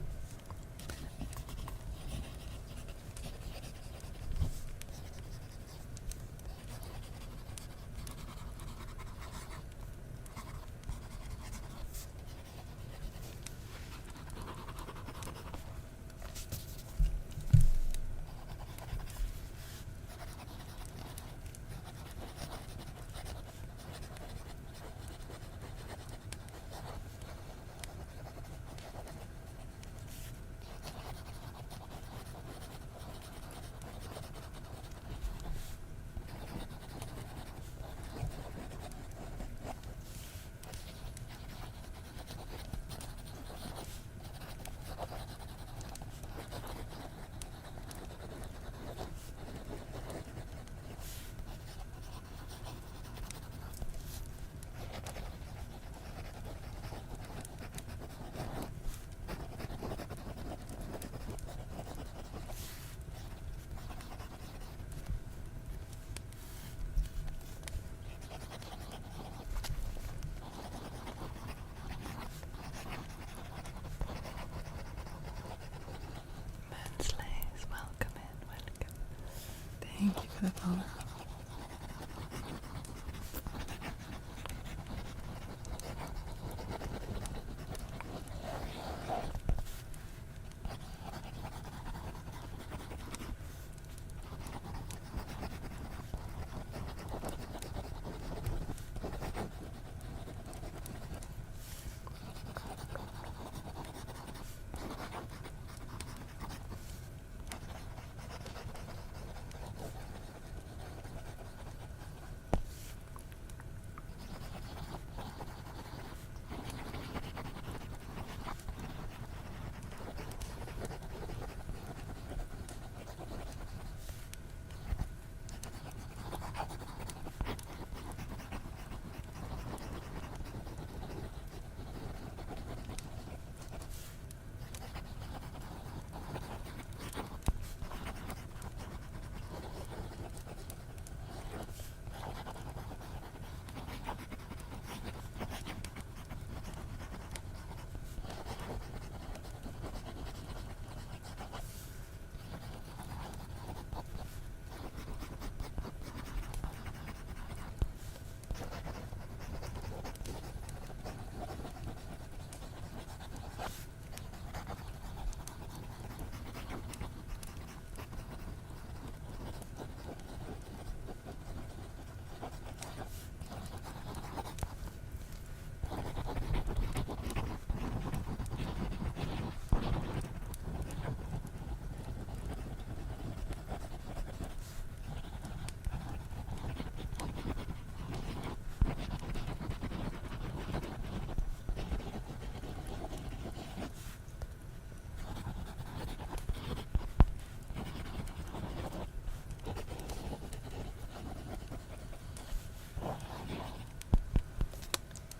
Moonslays, welcome in, welcome. Thank you for the follow.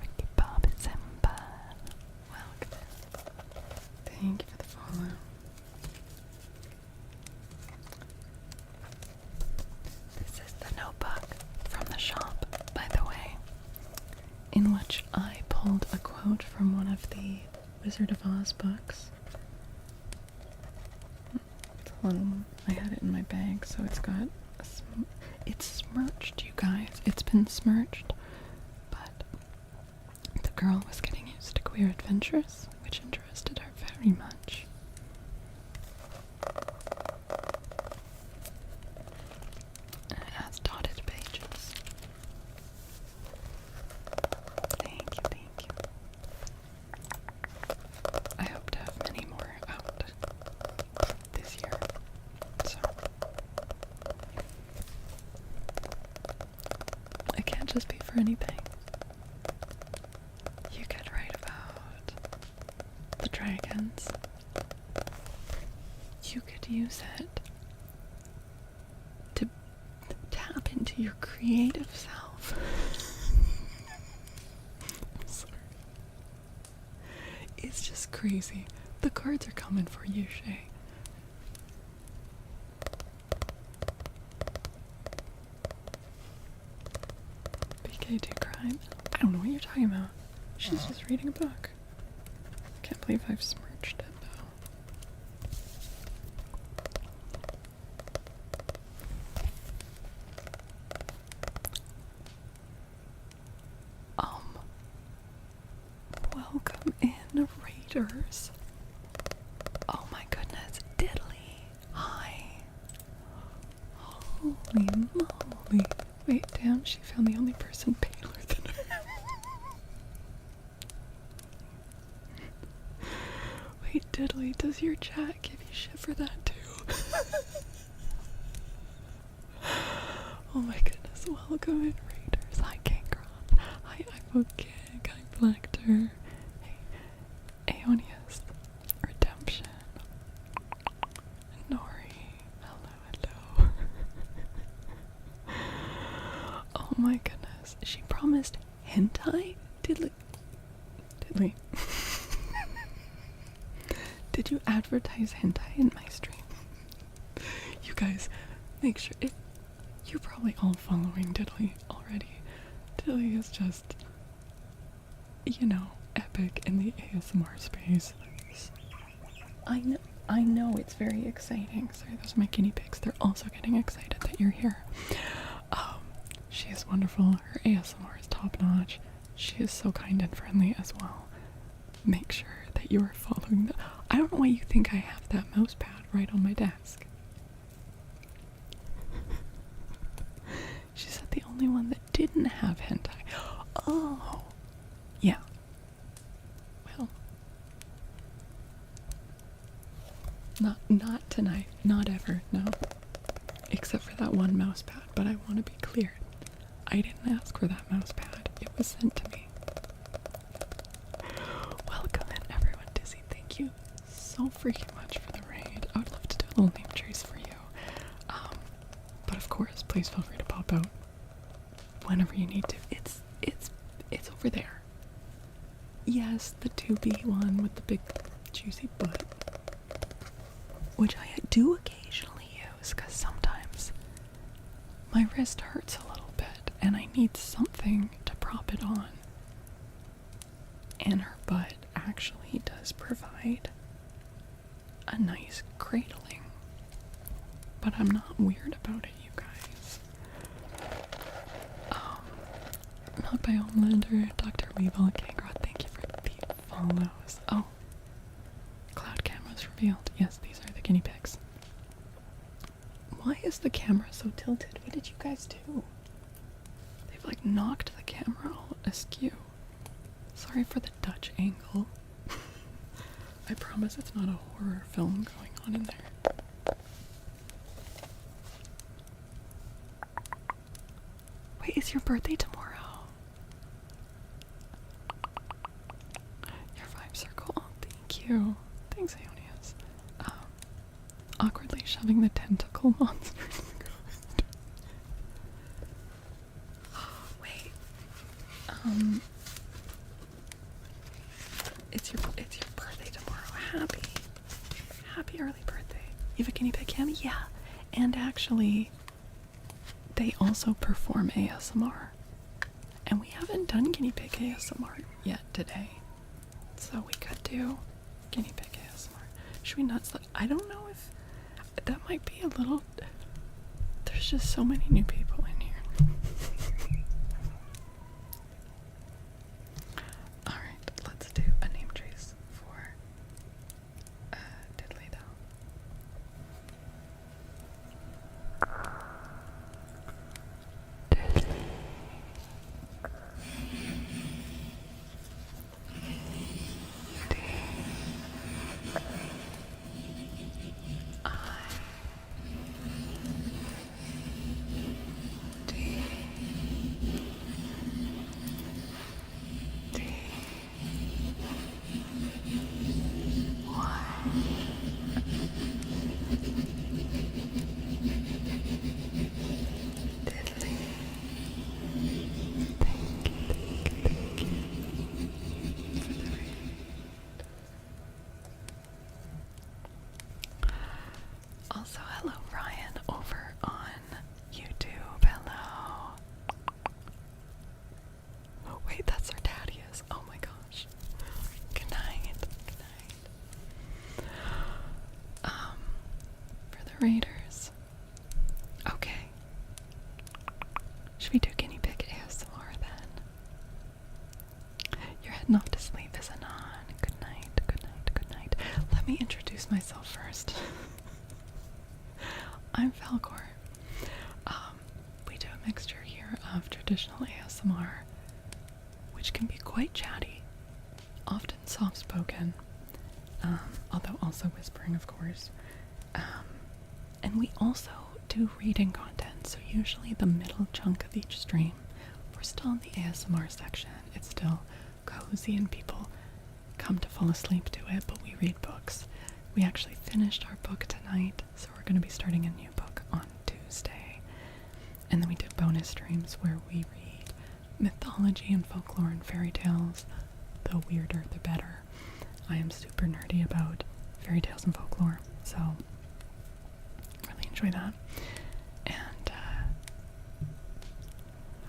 Ricky Bob Zimba, welcome. Thank you for the follow. This is the notebook from the shop, by the way, in which I pulled a quote from one of the Wizard of Oz books. I had it in my bag, so it's got it's smirched, you guys. It's been smirched. But the girl was getting used to queer adventures, which interested her very much. And it has dotted pages. Thank you, thank you. I hope to have many more out this year. So it can't just be for anything. You could write about the dragons. You could use it to tap into your creative self. I'm sorry. It's just crazy. The cards are coming for you, Shay. BK2 crime? I don't know what you're talking about. She's just reading a book. I can't believe I've smirched it, though. Welcome in, Raiders. Oh my goodness, Diddly. Hi. Holy moly. Wait, damn, she found the only person paler than her. Wait, Diddly, does your chat give you shit for that too? Oh my goodness, welcome in, Raiders. Hi, Kangroth. Hi, Ivokig. Hi, Blackter. Hey, Aeonius. Redemption. Nori. Hello, hello. Oh my goodness. She promised hentai? Diddly. Did you advertise hentai in my stream? You guys, make sure if you're probably all following Diddly already. Diddly is just, you know, epic in the ASMR space. I know it's very exciting. Sorry, those are my guinea pigs. They're also getting excited that you're here. She is wonderful. Her ASMR is top notch. She is so kind and friendly as well. Make sure that you are following the. I don't know why you think I have that mouse pad right on my desk. She said the only one that didn't have hentai. Oh, yeah. Well, not tonight. Not ever. No. Except for that one mouse pad. But I want to be clear. I didn't ask for that mouse pad. It was sent to me. Welcome in, everyone. Dizzy, thank you so freaking much for the raid. I would love to do a little name trace for you. But of course, please feel free to pop out whenever you need to. It's over there. Yes, the 2B one with the big juicy butt. Which I do occasionally use because sometimes my wrist hurts a little bit and I need something to prop it on. And her butt actually does provide a nice cradling. But I'm not weird about it, you guys. Not by Homelander, Dr. Weevil, Kangroth, thank you for the follows. Oh. Cloud cameras revealed. Yes, these are the guinea pigs. Why is the camera so tilted? What did you guys do? They've like knocked the camera all askew. Sorry for the Dutch angle. I promise it's not a horror film going on in there. Wait, is your birthday tomorrow? Your vibe circle. Oh, thank you. Thanks, Aeonius. Awkwardly shoving the tentacle monster in the ghost. Wait. It's your birthday tomorrow. Happy early birthday. You have a guinea pig candy? Yeah. And actually, they also perform ASMR. And we haven't done guinea pig ASMR yet today. So we could do guinea pig ASMR. Should we not I don't know if That might be a little. There's just so many new people in here. Alright, let's do a name trace for Diddly Dow. Also, hello Ryan over on YouTube. Hello. Oh, wait, that's our daddies. Oh my gosh. Good night. Good night. For the Raiders. Okay. Should we do guinea pig ASMR then? You're heading off to sleep, isn't on? Good night, good night, good night. Let me introduce myself first. I'm Falcor. We do a mixture here of traditional ASMR, which can be quite chatty, often soft-spoken, although also whispering, of course. And we also do reading content, so usually the middle chunk of each stream, we're still in the ASMR section. It's still cozy and people come to fall asleep to it, but we read books. We actually finished our book tonight, so we're going to be starting a new book on Tuesday. And then we did bonus streams where we read mythology and folklore and fairy tales. The weirder, the better. I am super nerdy about fairy tales and folklore, so really enjoy that. And,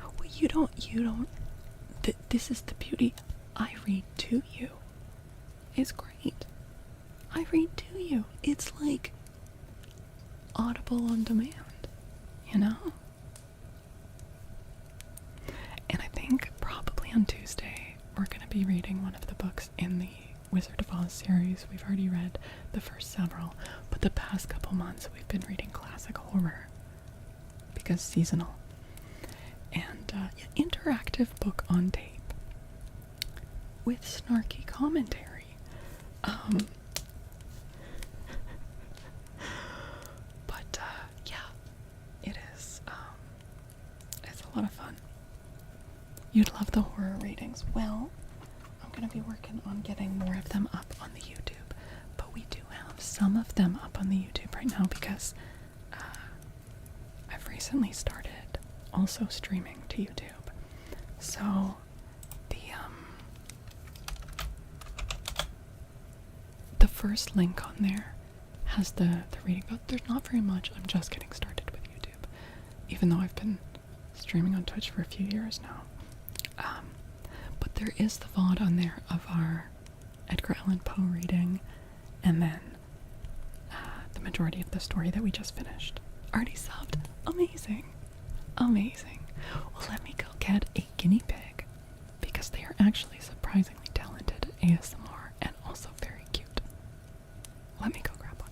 well, you don't, this is the beauty. I read to you. It's great. I read to you. It's like Audible on demand, you know? And I think probably on Tuesday we're going to be reading one of the books in the Wizard of Oz series. We've already read the first several, but the past couple months we've been reading classic horror because seasonal. And interactive book on tape with snarky commentary. But yeah, it is. It's a lot of fun. You'd love the horror readings. Well, I'm gonna be working on getting more of them up on the YouTube, but we do have some of them up on the YouTube right now because I've recently started also streaming to YouTube. So the first link on there has the reading, but there's not very much. I'm just getting started with YouTube, even though I've been streaming on Twitch for a few years now. But there is the VOD on there of our Edgar Allan Poe reading, and then the majority of the story that we just finished. Already subbed. Amazing. Amazing. Well, let me go get a guinea pig, because they are actually surprisingly talented at ASMR and also very cute. Let me go grab one.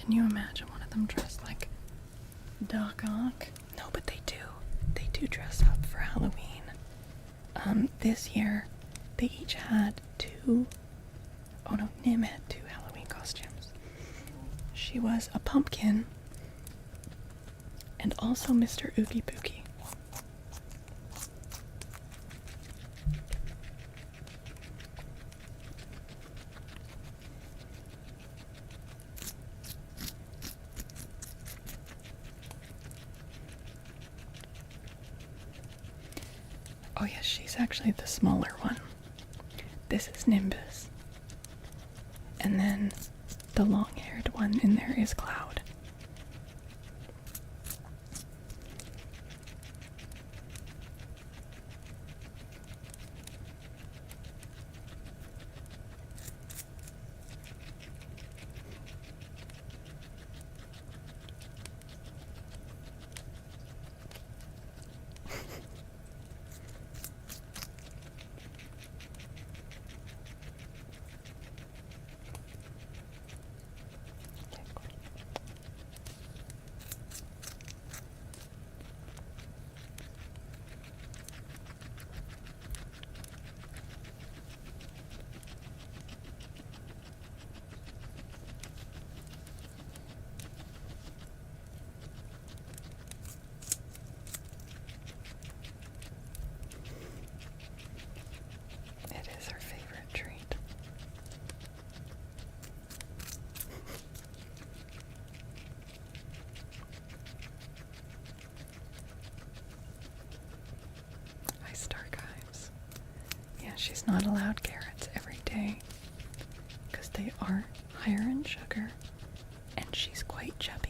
Can you imagine one of them dressed like Doc Ock? No, but they do. They do dress up for Halloween. This year, they each had two. Oh no, Nim had two Halloween costumes. She was a pumpkin and also Mr. Oogie Boogie. Oh yes, she's actually the smaller one. This is Nimbus. And then the long-haired one in there is Cloud. It is her favorite treat. Hi, Starkives. Yeah, she's not allowed carrots every day because they are higher in sugar and she's quite chubby.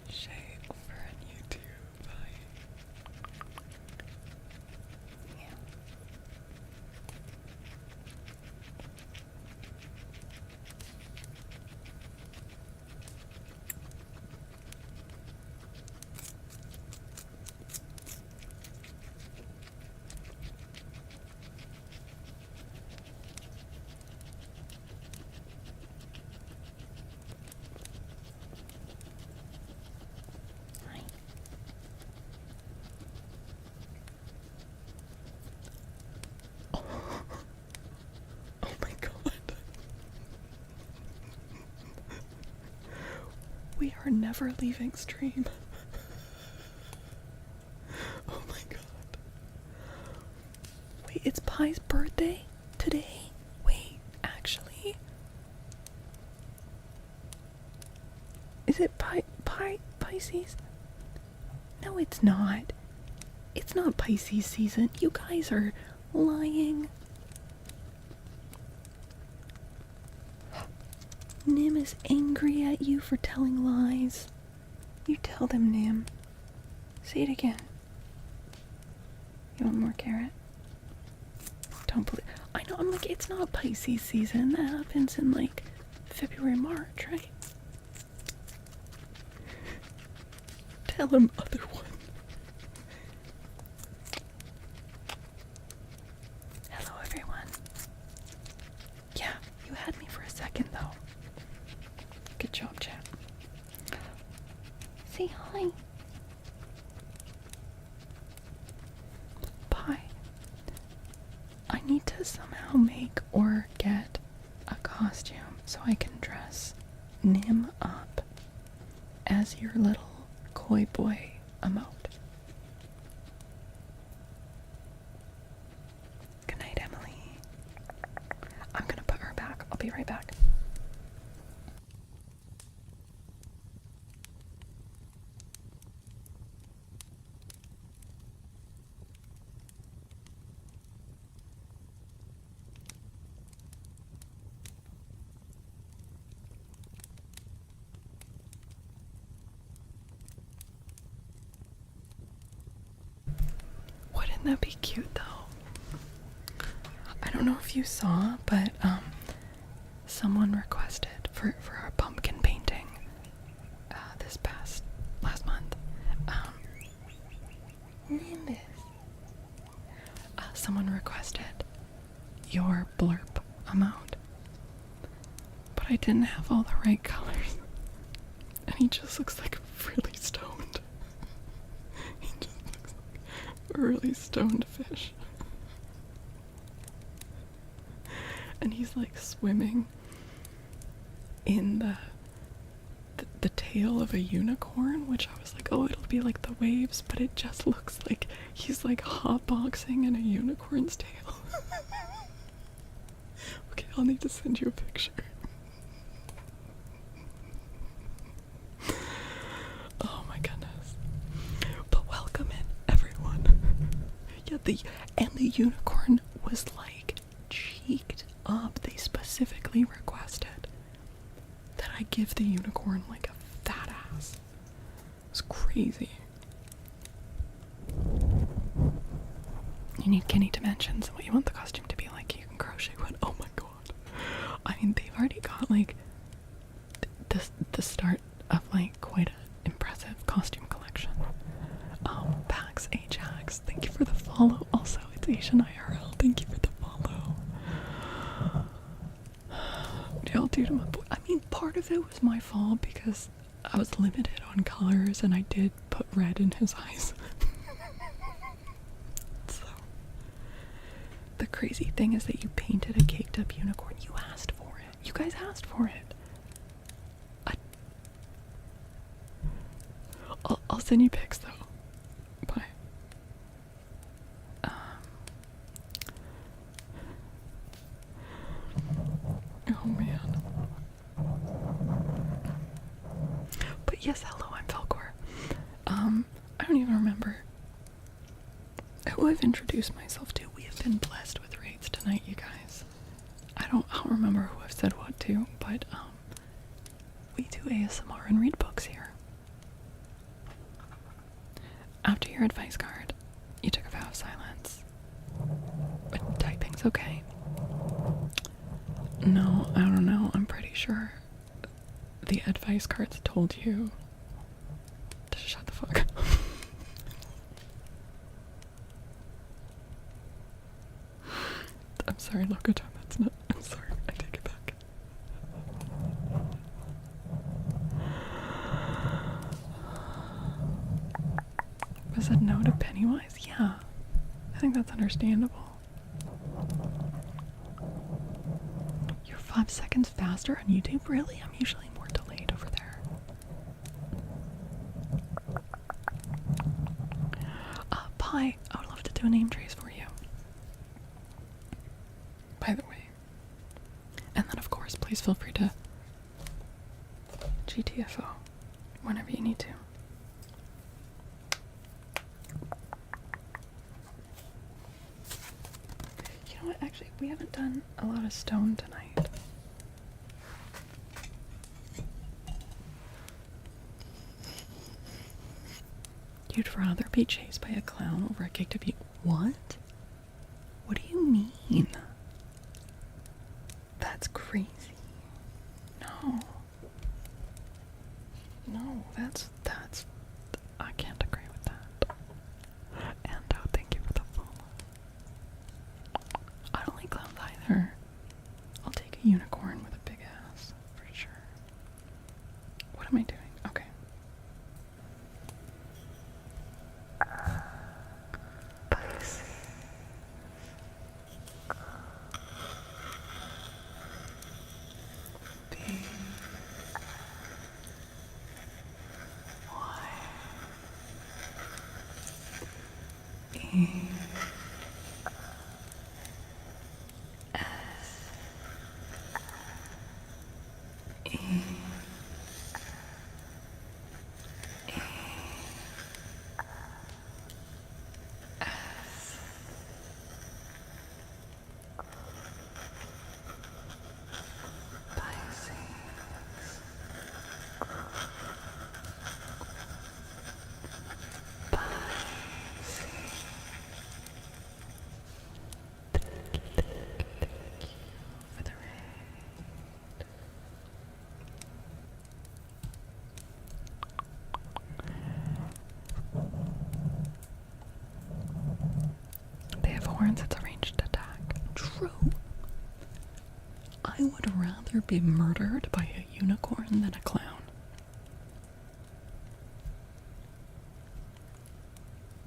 Shay over on YouTube. Hi. Yeah. Hi. Oh my god. We are never leaving stream. Oh my god. Wait, it's Pie's birthday today? Wait, actually. Is it Pisces? No, it's not. It's not Pisces season. You guys are lying. Nim is angry at you for telling lies. You tell them, Nim. Say it again. You want more carrot? Don't believe. I know, I'm like, it's not Pisces season. That happens in like February, March, right? Tell him other one. Hello, everyone. Yeah, you had me for a second, though. Good job, chat. Say hi. Pie. I need to somehow make or get a costume so I can dress Nim up as your little koi boy emote. Good night, Emily. I'm gonna put her back. I'll be right back. What in Wouldn't that be cute though? I don't know if you saw, but someone requested for our pumpkin painting last month. Nimbus. Someone requested your blurb amount, but I didn't have all the right colors, and he just looks like really stoned. He just looks like a really stoned fish. And he's like swimming in the tail of a unicorn, which I was like, oh, it'll be like the waves, but it just looks like he's like hotboxing in a unicorn's tail. Okay, I'll need to send you a picture. Oh my goodness. But welcome in, everyone. Yeah, the unicorn was like cheeked up. They specifically requested that I give the unicorn like a fat ass. It was crazy. You need Kenny dimensions and what you want the costume to be like. You can crochet one. Oh my god. I mean, they've already got like the start of like quite an impressive costume collection. Pax Ajax, thank you for the follow. Also, it's Asian IRL. Thank you for the follow. Y'all do to my boy. I mean, part of it was my fault because I was limited on colors and I did put red in his eyes. So, the crazy thing is that you painted a caked up unicorn. You asked for it. You guys asked for it. I'll send you pics though. Bye. Oh man. But yes, hello, I'm Falcor. I don't even remember who I've introduced myself to. We have been blessed with raids tonight, you guys. I don't remember who I've said what to, but we do ASMR and read books here. After your advice card, you took a vow of silence. But typing's okay. No, I don't know. I'm pretty sure the advice cards told you to shut the fuck up. I'm sorry, Lokotan, that's not. I'm sorry, I take it back. Was it no to Pennywise? Yeah. I think that's understandable. You're 5 seconds faster on YouTube? Really? I'm usually more delayed over there. Pi, I would love to do a name trace for you. By the way. And then, of course, please feel free to GTFO whenever you need to. You know what? Actually, we haven't done a lot of stone tonight. You'd rather be chased by a clown over a cake to be. What? What do you mean? That's crazy. No. No, that's. I can't agree with that. And thank you for the follow. I don't like clowns either. I'll take a unicorn with a big ass, for sure. What am I doing? Okay. I would rather be murdered by a unicorn than a clown.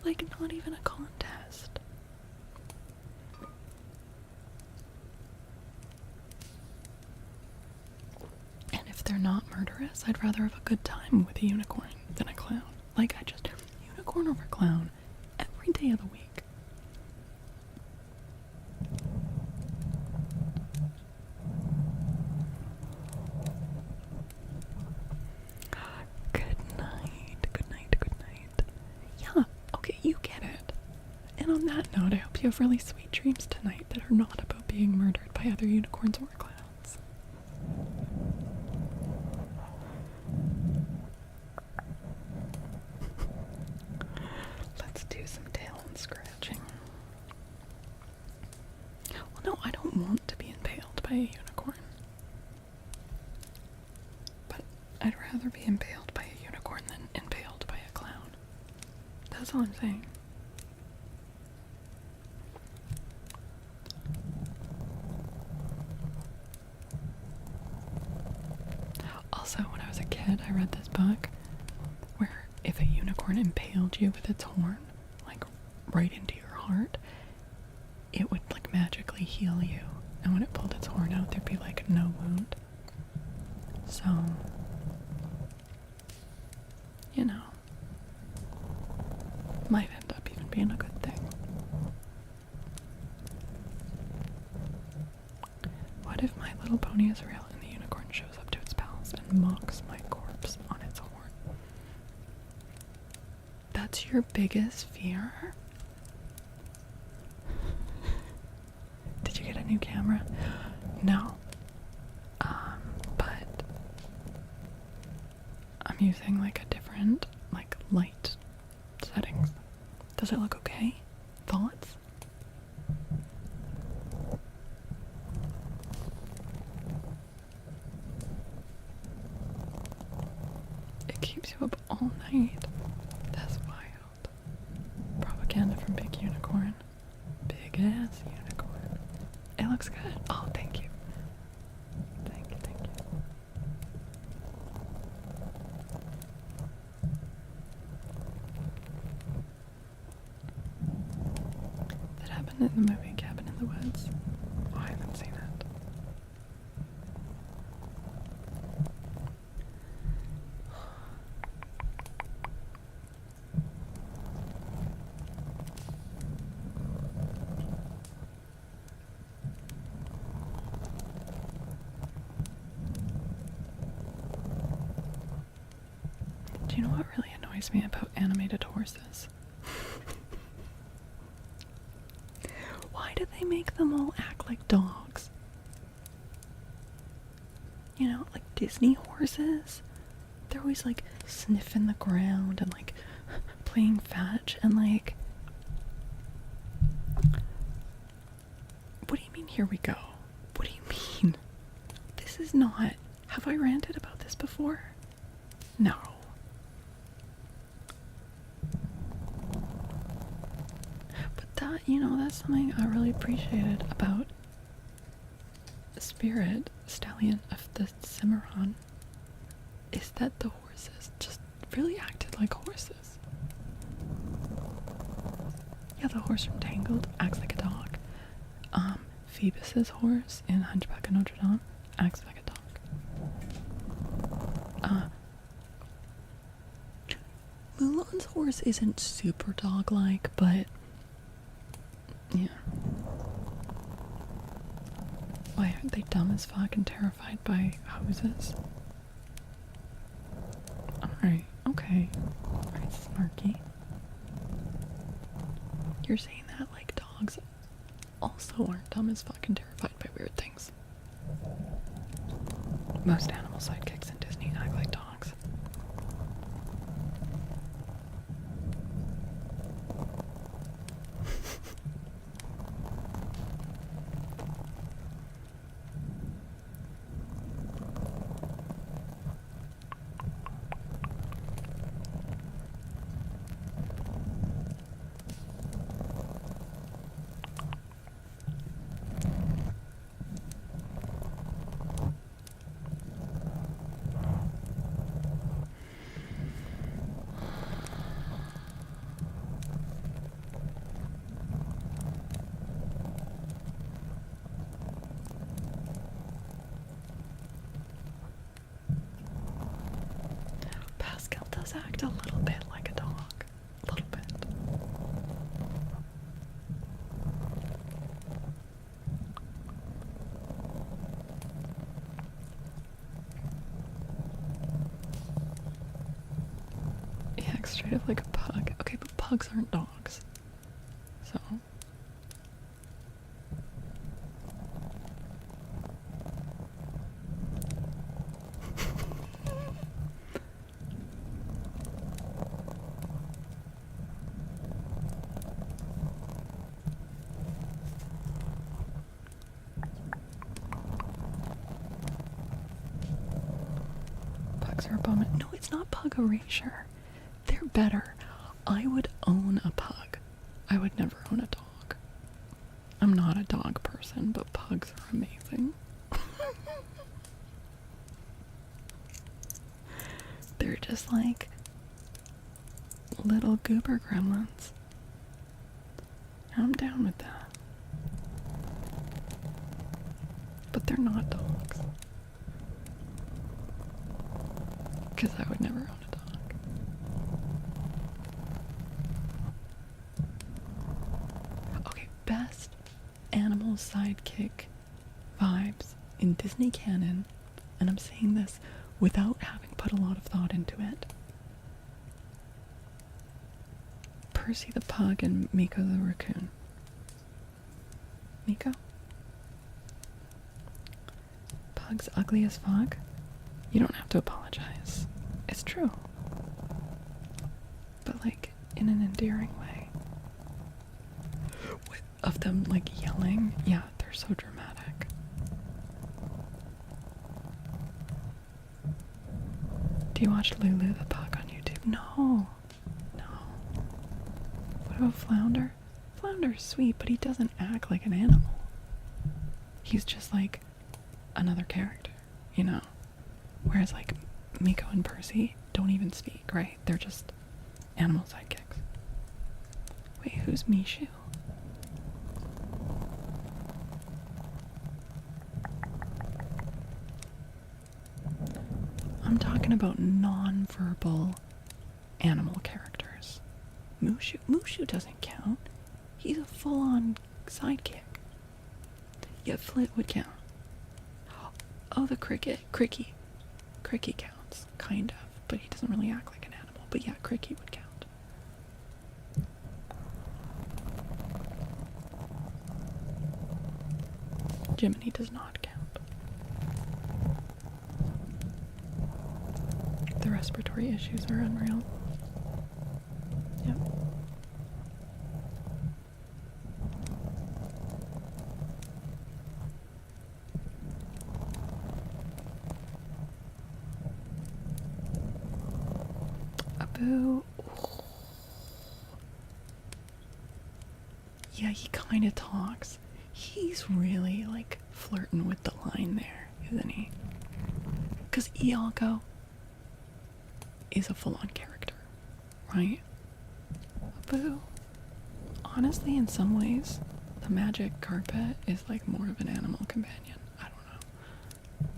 Like, not even a contest. And if they're not murderous, I'd rather have a good time with a unicorn than a clown. Like, unicorn over clown every day of the week. Good night, good night, good night. Yeah, okay, you get it. And on that note, I hope you have really sweet dreams tonight that are not about being murdered by other unicorns or clowns. Let's do some talon scratching. Well, no, I don't want to be impaled by a unicorn. But I'd rather be impaled by a unicorn than impaled by a clown. That's all I'm saying. Also, when I was a kid, I read this book where if a unicorn impaled you with its horn, like right into your heart, it would like magically heal you. And when it pulled its horn out, there'd be like no wound. So, you know, might end up even being a good thing. What if My Little Pony is real and the unicorn shows up to its palace and mocks my corpse on its horn? That's your biggest fear? Did you get a new camera? No. But I'm using like a different like light settings. Does it look okay? Thoughts? It keeps you up all night. That's wild. Propaganda from Big Unicorn. Big ass unicorn. It looks good. Oh, thank you. Thank you, thank you. That happened in the movie Cabin in the Woods. Oh, I haven't seen it. Do you know what really annoys me about animated horses? Why do they make them all act like dogs? You know, like Disney horses? They're always like sniffing the ground and like playing fetch and like... What do you mean, here we go? What do you mean? This is not... Have I ranted about this before? No. But that, you know, that's something I really appreciated about Spirit, Stallion of the Cimarron, is that the horses just really acted like horses. Yeah, the horse from Tangled acts like a dog. Phoebus's horse in Hunchback of Notre Dame acts like a dog. Mulan's horse isn't super dog-like, but yeah. Why aren't they dumb as fuck and terrified by hoses? Alright, okay. Alright, Snarky. You're saying that like dogs also aren't dumb as fuck and terrified by weird things. Most animal sidekicks in Disney act like dogs. does act a little bit like a dog. A little bit. Yeah, straight up like a pug. Okay, but pugs aren't dogs. So. Pugs are a bum. No, it's not pug erasure. They're better. I would own a pug. I would never own a dog. I'm not a dog person, but pugs are amazing. They're just like little goober gremlins. I'm down with that. But they're not dogs. Because I would never own a dog. Okay, best animal sidekick vibes in Disney canon, and I'm saying this without having put a lot of thought into it. Percy the pug and Miko the raccoon. Miko? Pug's ugly as fuck? You don't have to apologize. It's true. But like, in an endearing way. Of them like yelling, yeah, they're so dramatic. Do you watch Lulu the pug on YouTube? No. What about Flounder? Flounder's sweet, but he doesn't act like an animal. He's just like another character, you know? Whereas like Miko and Percy don't even speak, right? They're just animal sidekicks. Wait, who's Mishu? I'm talking about non-verbal animal characters. Mushu doesn't count. He's a full-on sidekick. Yeah, Flit would count. Oh, the cricket. Cricky. Cricky counts, kind of. But he doesn't really act like an animal. But yeah, Cricky would count. Jiminy does not count. The respiratory issues are unreal. Yep. Abu. Yeah, he kind of talks. He's really like flirting with the line there, isn't he? Because Iago is a full-on character, right? Boo. Honestly, in some ways, the magic carpet is like more of an animal companion. I don't know.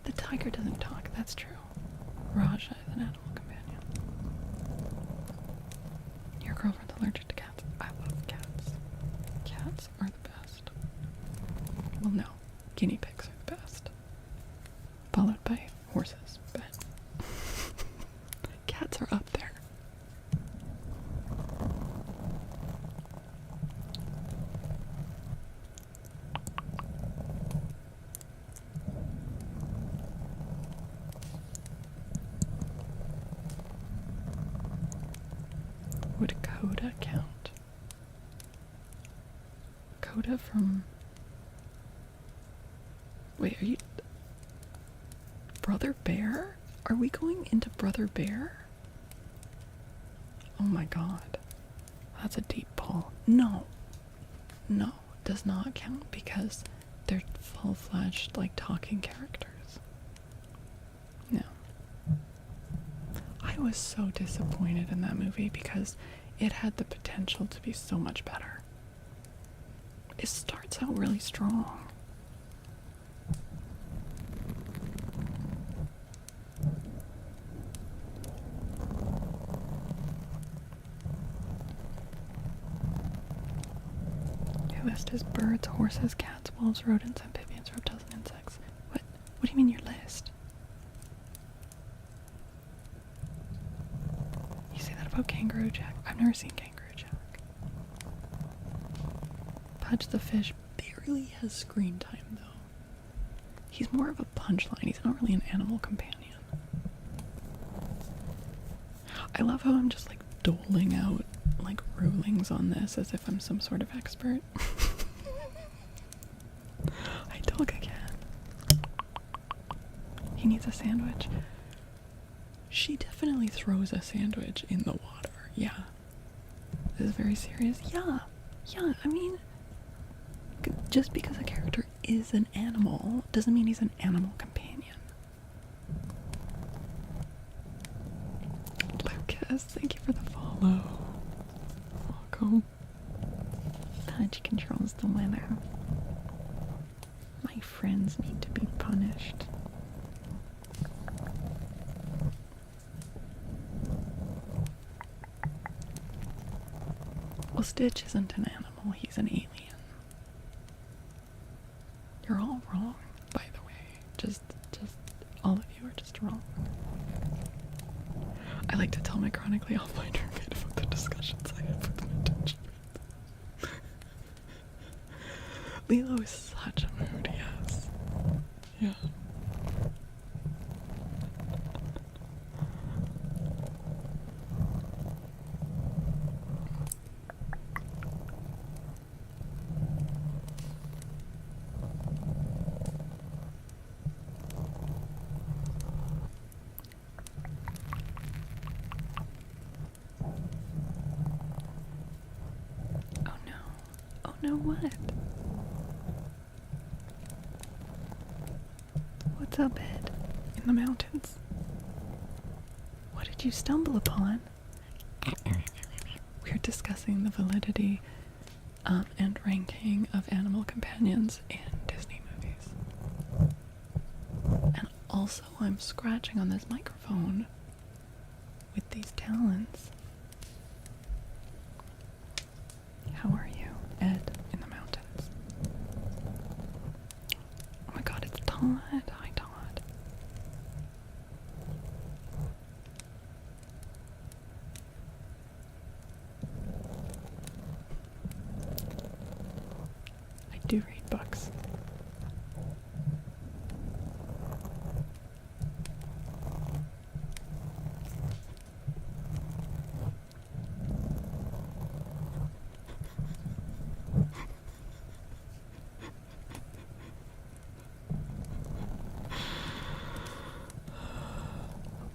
The tiger doesn't talk, that's true. Raja is an animal companion. Your girlfriend's allergic to cats. I love cats. Cats are the best. Well, no. Guinea pigs are the best. Followed by horses, but cats are up there. Would Coda count? Coda from... Wait, are you... Brother Bear? Are we going into Brother Bear? Oh my god. That's a deep pull. No. No, does not count because they're full-fledged, like, talking characters. No. I was so disappointed in that movie because it had the potential to be so much better. It starts out really strong. list is birds, horses, cats, wolves, rodents, amphibians, reptiles, and insects. What? What do you mean your list? You say that about Kangaroo Jack? I've never seen Kangaroo Jack. Pudge the fish barely has screen time, though. He's more of a punchline. He's not really an animal companion. I love how I'm just like doling out like rulings on this as if I'm some sort of expert. Hi, dog again. He needs a sandwich. She definitely throws a sandwich in the water. Yeah. This is very serious. Yeah. Yeah, I mean, just because a character is an animal doesn't mean he's an animal companion. Lucas, thank you for the follow. Welcome. Pudge controls the weather. My friends need to be punished. Well, Stitch isn't an animal, he's an alien. You're all wrong, by the way. Just all of you are just wrong. I like to tell my chronically offline roommate about the discussions I have with my Twitch friends. Lilo is such a mood, yes. Yeah. No, what? What's up, Ed? In the mountains? What did you stumble upon? We're discussing the validity and ranking of animal companions in Disney movies. And also, I'm scratching on this microphone with these talons. How are you, Ed, in the mountains? Oh my god, it's Todd. Hi, Todd. I do read books.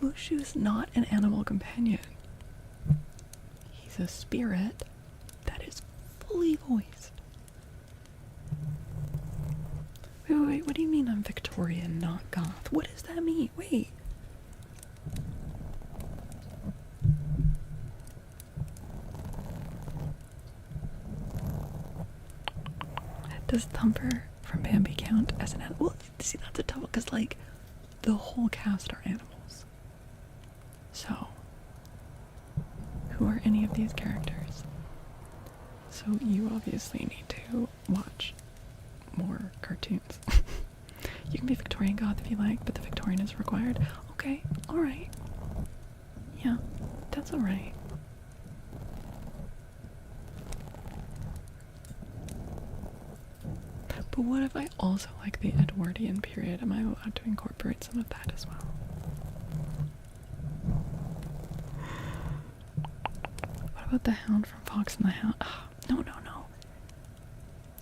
Mushu's not an animal companion. He's a spirit that is fully voiced. Wait, what do you mean I'm Victorian, not goth? What does that mean? Wait. Does Thumper from Bambi count as an animal? Well, see, that's a tough one, because, like, the whole cast are animals. So, who are any of these characters? So you obviously need to watch more cartoons. You can be Victorian goth if you like, but the Victorian is required. Okay, alright. Yeah, that's alright. But what if I also like the Edwardian period? Am I allowed to incorporate some of that as well? What about the Hound from Fox and the Hound? Oh, no.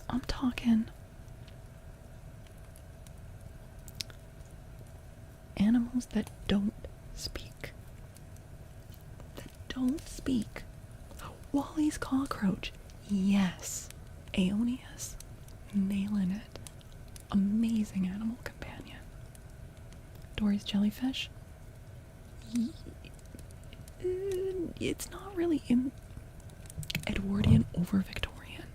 I'm talking animals that don't speak. Wally's cockroach. Yes. Aeonius. Nailing it. Amazing animal companion. Dory's jellyfish. It's not really in Edwardian over Victorian.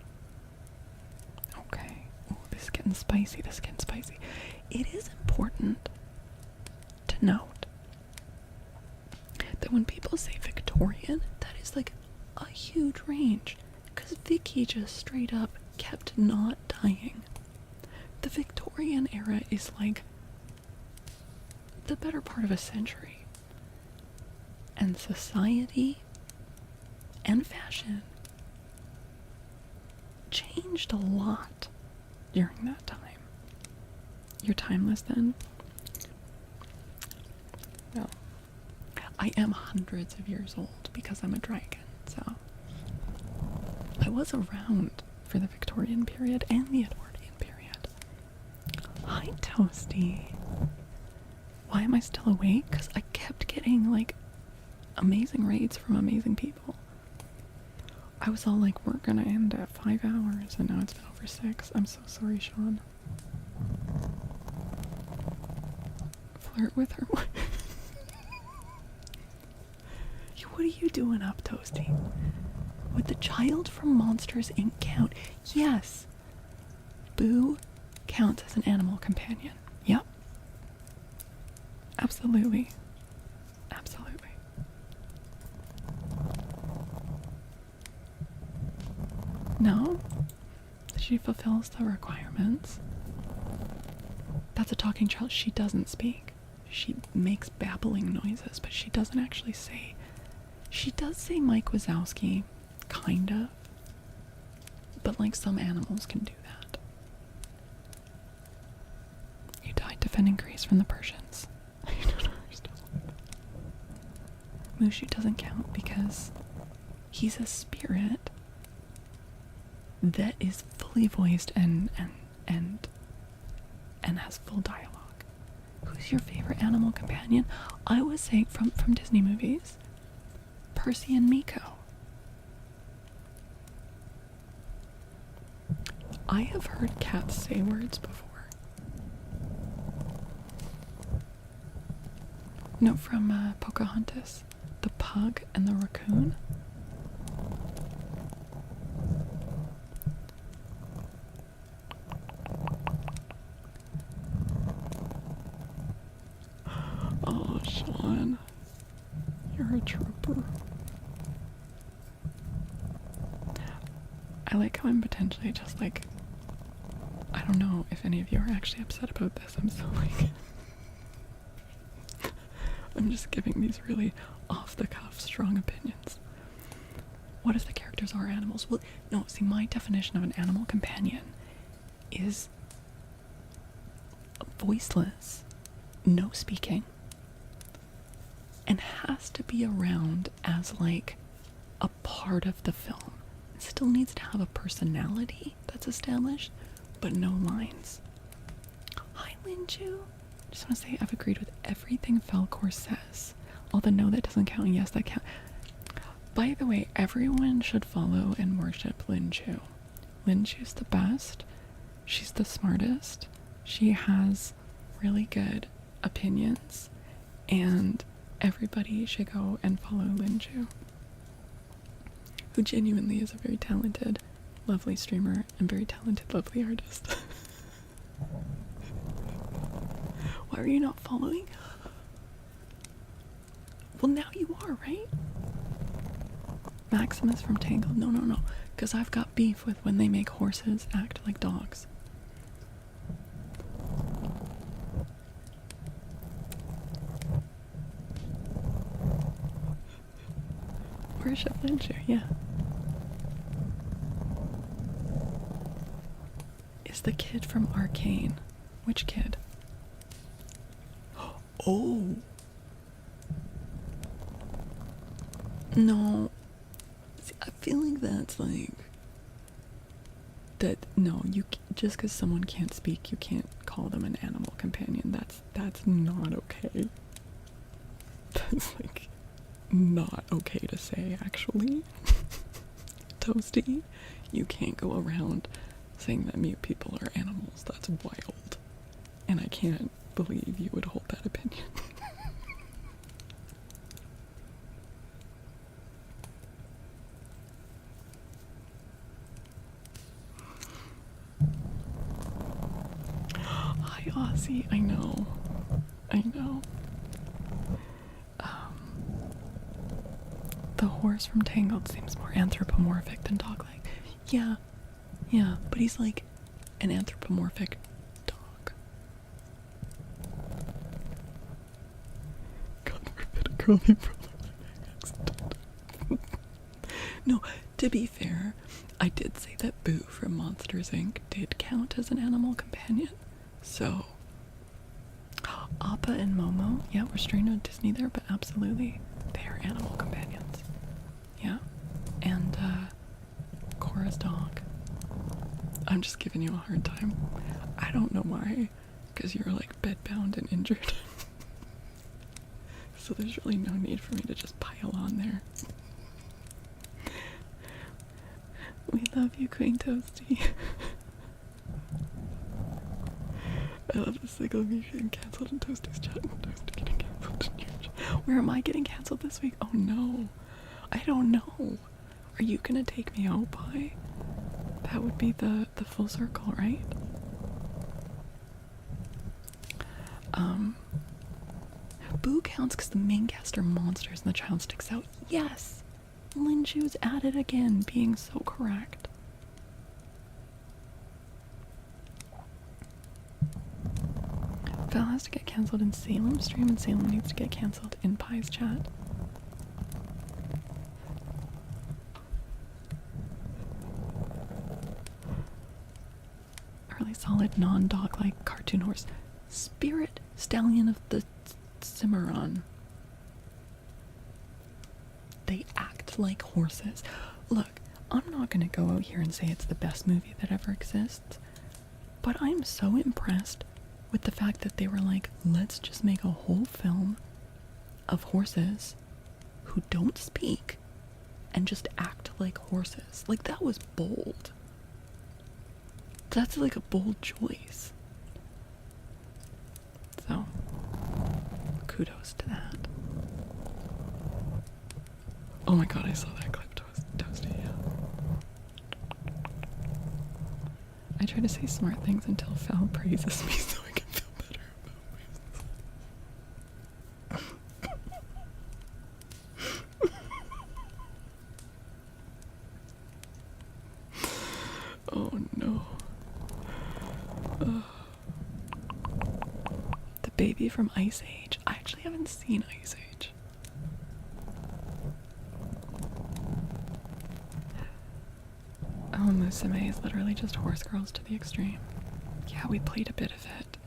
Okay. Oh, this is getting spicy. It is important to note that when people say Victorian, that is like a huge range. Because Vicky just straight up kept not dying. The Victorian era is like the better part of a century. And society and fashion changed a lot during that time. You're timeless then? Well, I am hundreds of years old because I'm a dragon, so I was around for the Victorian period and the Edwardian period. Hi, Toasty. Why am I still awake? Because I kept getting, like, amazing rates from amazing people. I was all like, we're gonna end at 5 hours, and now it's been over 6. I'm so sorry, Sean. Flirt with her. What are you doing up, Toasty? Would the child from Monsters Inc. count? Yes. Boo counts as an animal companion. Yep. Absolutely. Absolutely. No? She fulfills the requirements. That's a talking child. She doesn't speak. She makes babbling noises, but she doesn't actually say. She does say Mike Wazowski, kind of. But like some animals can do that. You died defending Greece from the Persians. I don't understand. Mushu doesn't count because he's a spirit that is fully voiced and has full dialogue. Who's your favorite animal companion? I was saying from Disney movies, Percy and Miko. I have heard cats say words before. No, from Pocahontas. The pug and the raccoon. Oh, Sean. You're a trooper. I like how I'm potentially just like, I don't know if any of you are actually upset about this. I'm so like, I'm just giving these really off the cuff strong opinions. What if the characters are animals? Well, no, see, my definition of an animal companion is voiceless, no speaking, and has to be around as like a part of the film. It still needs to have a personality that's established, but no lines. Hi, Linju. Just want to say I've agreed with everything Falcor says. Although no, that doesn't count, and yes, that counts. By the way, everyone should follow and worship Linju. Linju's the best. She's the smartest. She has really good opinions, and everybody should go and follow Linju, who genuinely is a very talented, lovely streamer and very talented, lovely artist. Why are you not following? Well, now you are, right? Maximus from Tangled. No. Because I've got beef with when they make horses act like dogs. Worship Linju, yeah. Is the kid from Arcane? Which kid? Oh. No. See, I feel like that's like that. No, you just because someone can't speak, you can't call them an animal companion. That's not okay. That's like not okay to say, actually. Toasty, you can't go around saying that mute people are animals. That's wild. And I can't believe you would hold that opinion. Hi, Aussie. I know. The horse from Tangled seems more anthropomorphic than dog-like. Yeah, Yeah, but he's like an anthropomorphic dog. God forbid a girl named Roller. No, to be fair, I did say that Boo from Monsters Inc. did count as an animal companion. So, Appa and Momo, yeah, we're straying on Disney there, but absolutely, they are animal companions. Yeah. And, Cora's dog. I'm just giving you a hard time. I don't know why, because you're like bedbound and injured. So there's really no need for me to just pile on there. We love you, Queen Toasty. I love the signal of me getting cancelled in Toasty's chat and Toasty getting cancelled in your chat. Where am I getting cancelled this week? Oh no. I don't know. Are you gonna take me out by? That would be the full circle, right? Boo counts because the main cast are monsters and the child sticks out. Yes! Linshu's at it again, being so correct. Val has to get cancelled in Salem stream, and Salem needs to get cancelled in Pie's chat. Really solid non-dog-like cartoon horse. Spirit Stallion of the Cimarron. They act like horses. Look, I'm not gonna go out here and say it's the best movie that ever exists, but I'm so impressed with the fact that they were like, let's just make a whole film of horses who don't speak and just act like horses. Like, that was bold. That's like a bold choice. So, kudos to that. Oh my god, I saw that clip, Toasty, yeah. I try to say smart things until Val praises me so I can feel better about myself. Oh no. The baby from Ice Age. I actually haven't seen Ice Age. Oh, Musume is literally just horse girls to the extreme. Yeah, we played a bit of it.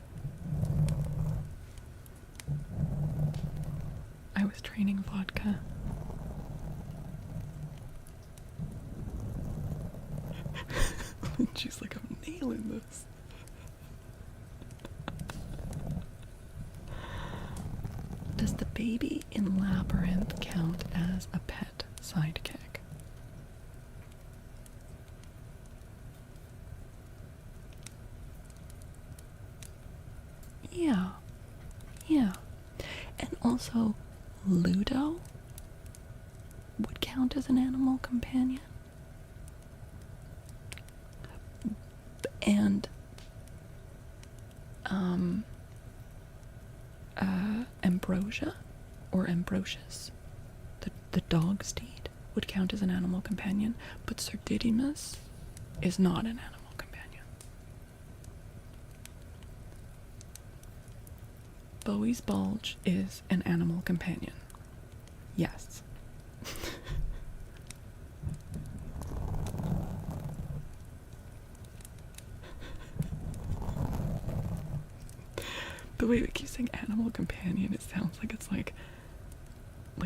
I was training vodka. And she's like, I'm nailing this. Does the baby in Labyrinth count as a pet sidekick? Yeah. Yeah. And also, Ludo would count as an animal companion. And, Ambrosia, or Ambrosius, the dog steed, would count as an animal companion, but Sir Didymus is not an animal companion. Bowie's Bulge is an animal companion. Yes. The way we keep saying animal companion, it sounds like it's like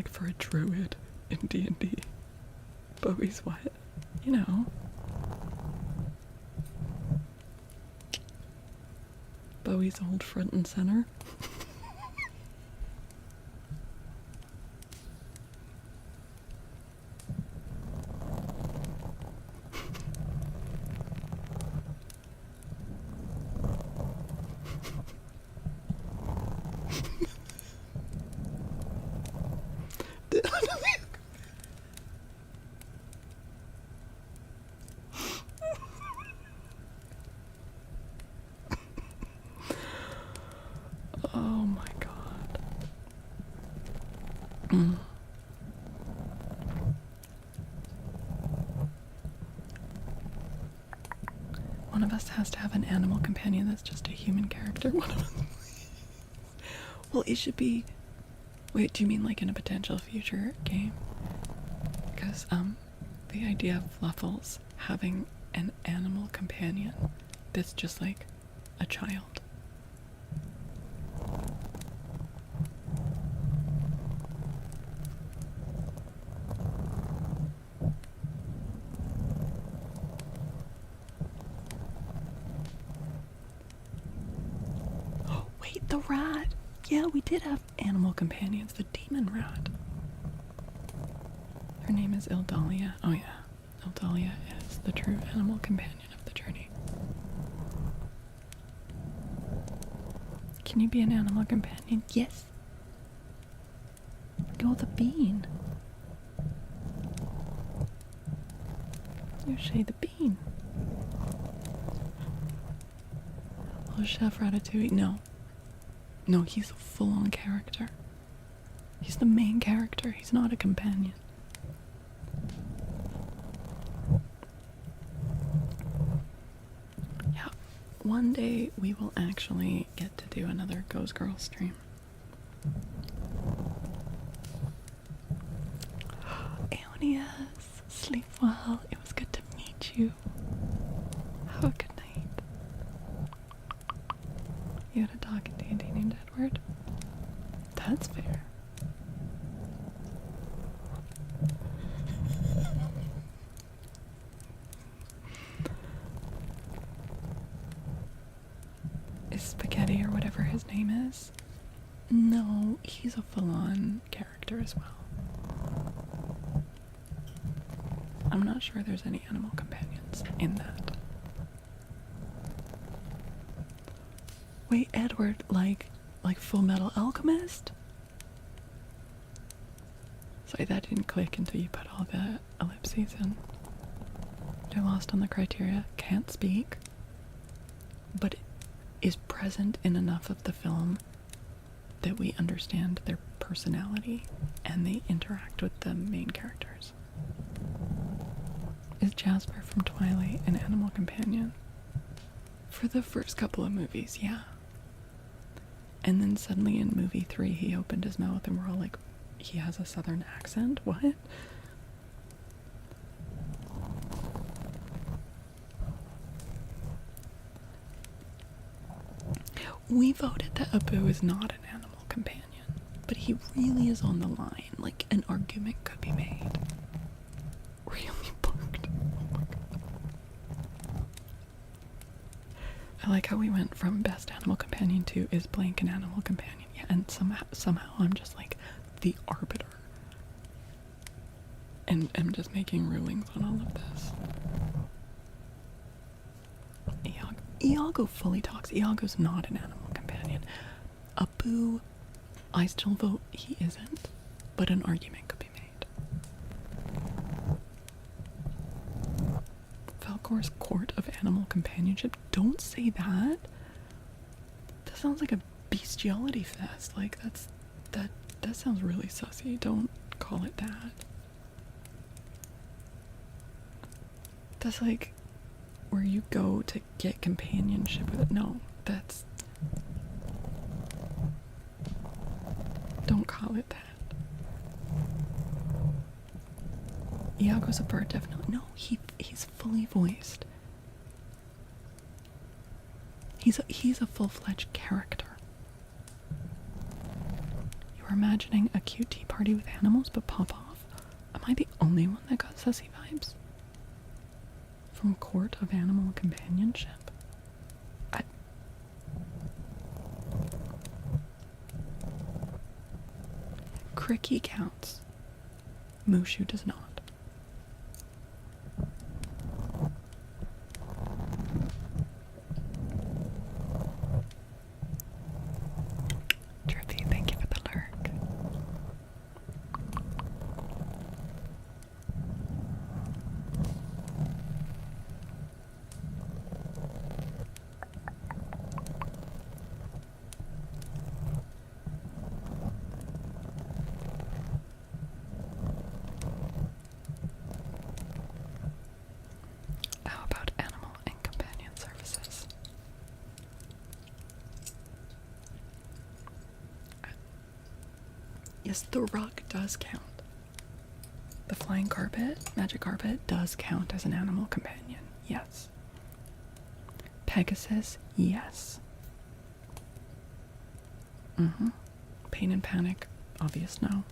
for a druid in D&D. Bowie's what? You know. Bowie's old front and center. Oh my god. us has to have an animal companion that's just a human character. One of them. Well, it should be. Wait, do you mean like in a potential future game? Because the idea of Fluffles having an animal companion that's just like a child. Oh, wait, the rat! Yeah, we did have animal companions, the demon rat. Her name is Ildalia. Oh yeah, Ildalia is the true animal companion of the journey. Can you be an animal companion? Yes. Go the bean. You're Shay the bean. Oh, Chef Ratatouille. No. No, he's a full-on character. He's the main character. He's not a companion. Yeah, one day we will actually get to do another Ghost Girl stream. Aeonius, sleep well. It was good to meet you. Have a good night. You had a dog and D&D named Edward? That's fair. Is Spaghetti or whatever his name is? No, he's a full-on character as well. I'm not sure there's any animal companions in that. Wait, Edward, like Full Metal Alchemist? Sorry, that didn't click until you put all the ellipses in. They're lost on the criteria, can't speak, but is present in enough of the film that we understand their personality and they interact with the main characters. Is Jasper from Twilight an animal companion? For the first couple of movies, yeah. And then suddenly in movie 3 he opened his mouth and we're all like, he has a southern accent? What? We voted that Abu is not an animal companion, but he really is on the line. Like, an argument could be made. Really barked. Oh my god. I like how we went from best animal companion to is blank an animal companion. Yeah, and somehow I'm just like the arbiter. And I'm just making rulings on all of this. Iago fully talks. Iago's not an animal companion. Abu, I still vote he isn't, but an argument could be made. Falcor's Court of Animal Companionship. Don't say that. That sounds like a bestiality fest. Like that sounds really sussy. Don't call it that. That's like where you go to get companionship with it. No, that's... Don't call it that. Iago's a bird, definitely. No, he's fully voiced. He's a full-fledged character. You're imagining a cute tea party with animals, but pop off? Am I the only one that got sussy vibes? From Court of Animal Companionship? Cricky counts. Mushu does not. Drippy, thank you for the lurk. Yes, the rug does count. The flying carpet, magic carpet, does count as an animal companion. Yes. Pegasus, yes. Pain and panic, obvious no.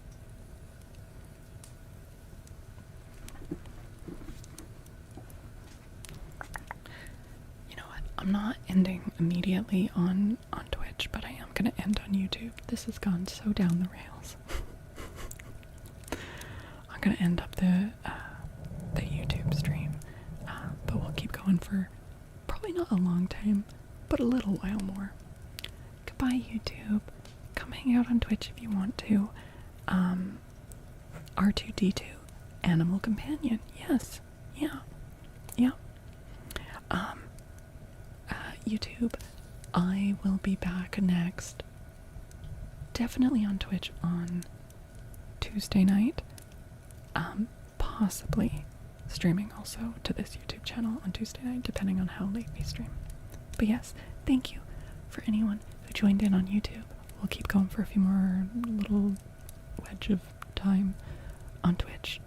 You know what? I'm not ending immediately on Twitch, but I am gonna end on YouTube. This has gone so down the rails. I'm gonna end up the YouTube stream, but we'll keep going for probably not a long time, but a little while more. Goodbye, YouTube. Come hang out on Twitch if you want to. R2D2, animal companion. Yes. Yeah. Yeah. YouTube, I will be back next. Definitely on Twitch on Tuesday night. Possibly streaming also to this YouTube channel on Tuesday night, depending on how late we stream. But yes, thank you for anyone who joined in on YouTube. We'll keep going for a few more little wedge of time on Twitch.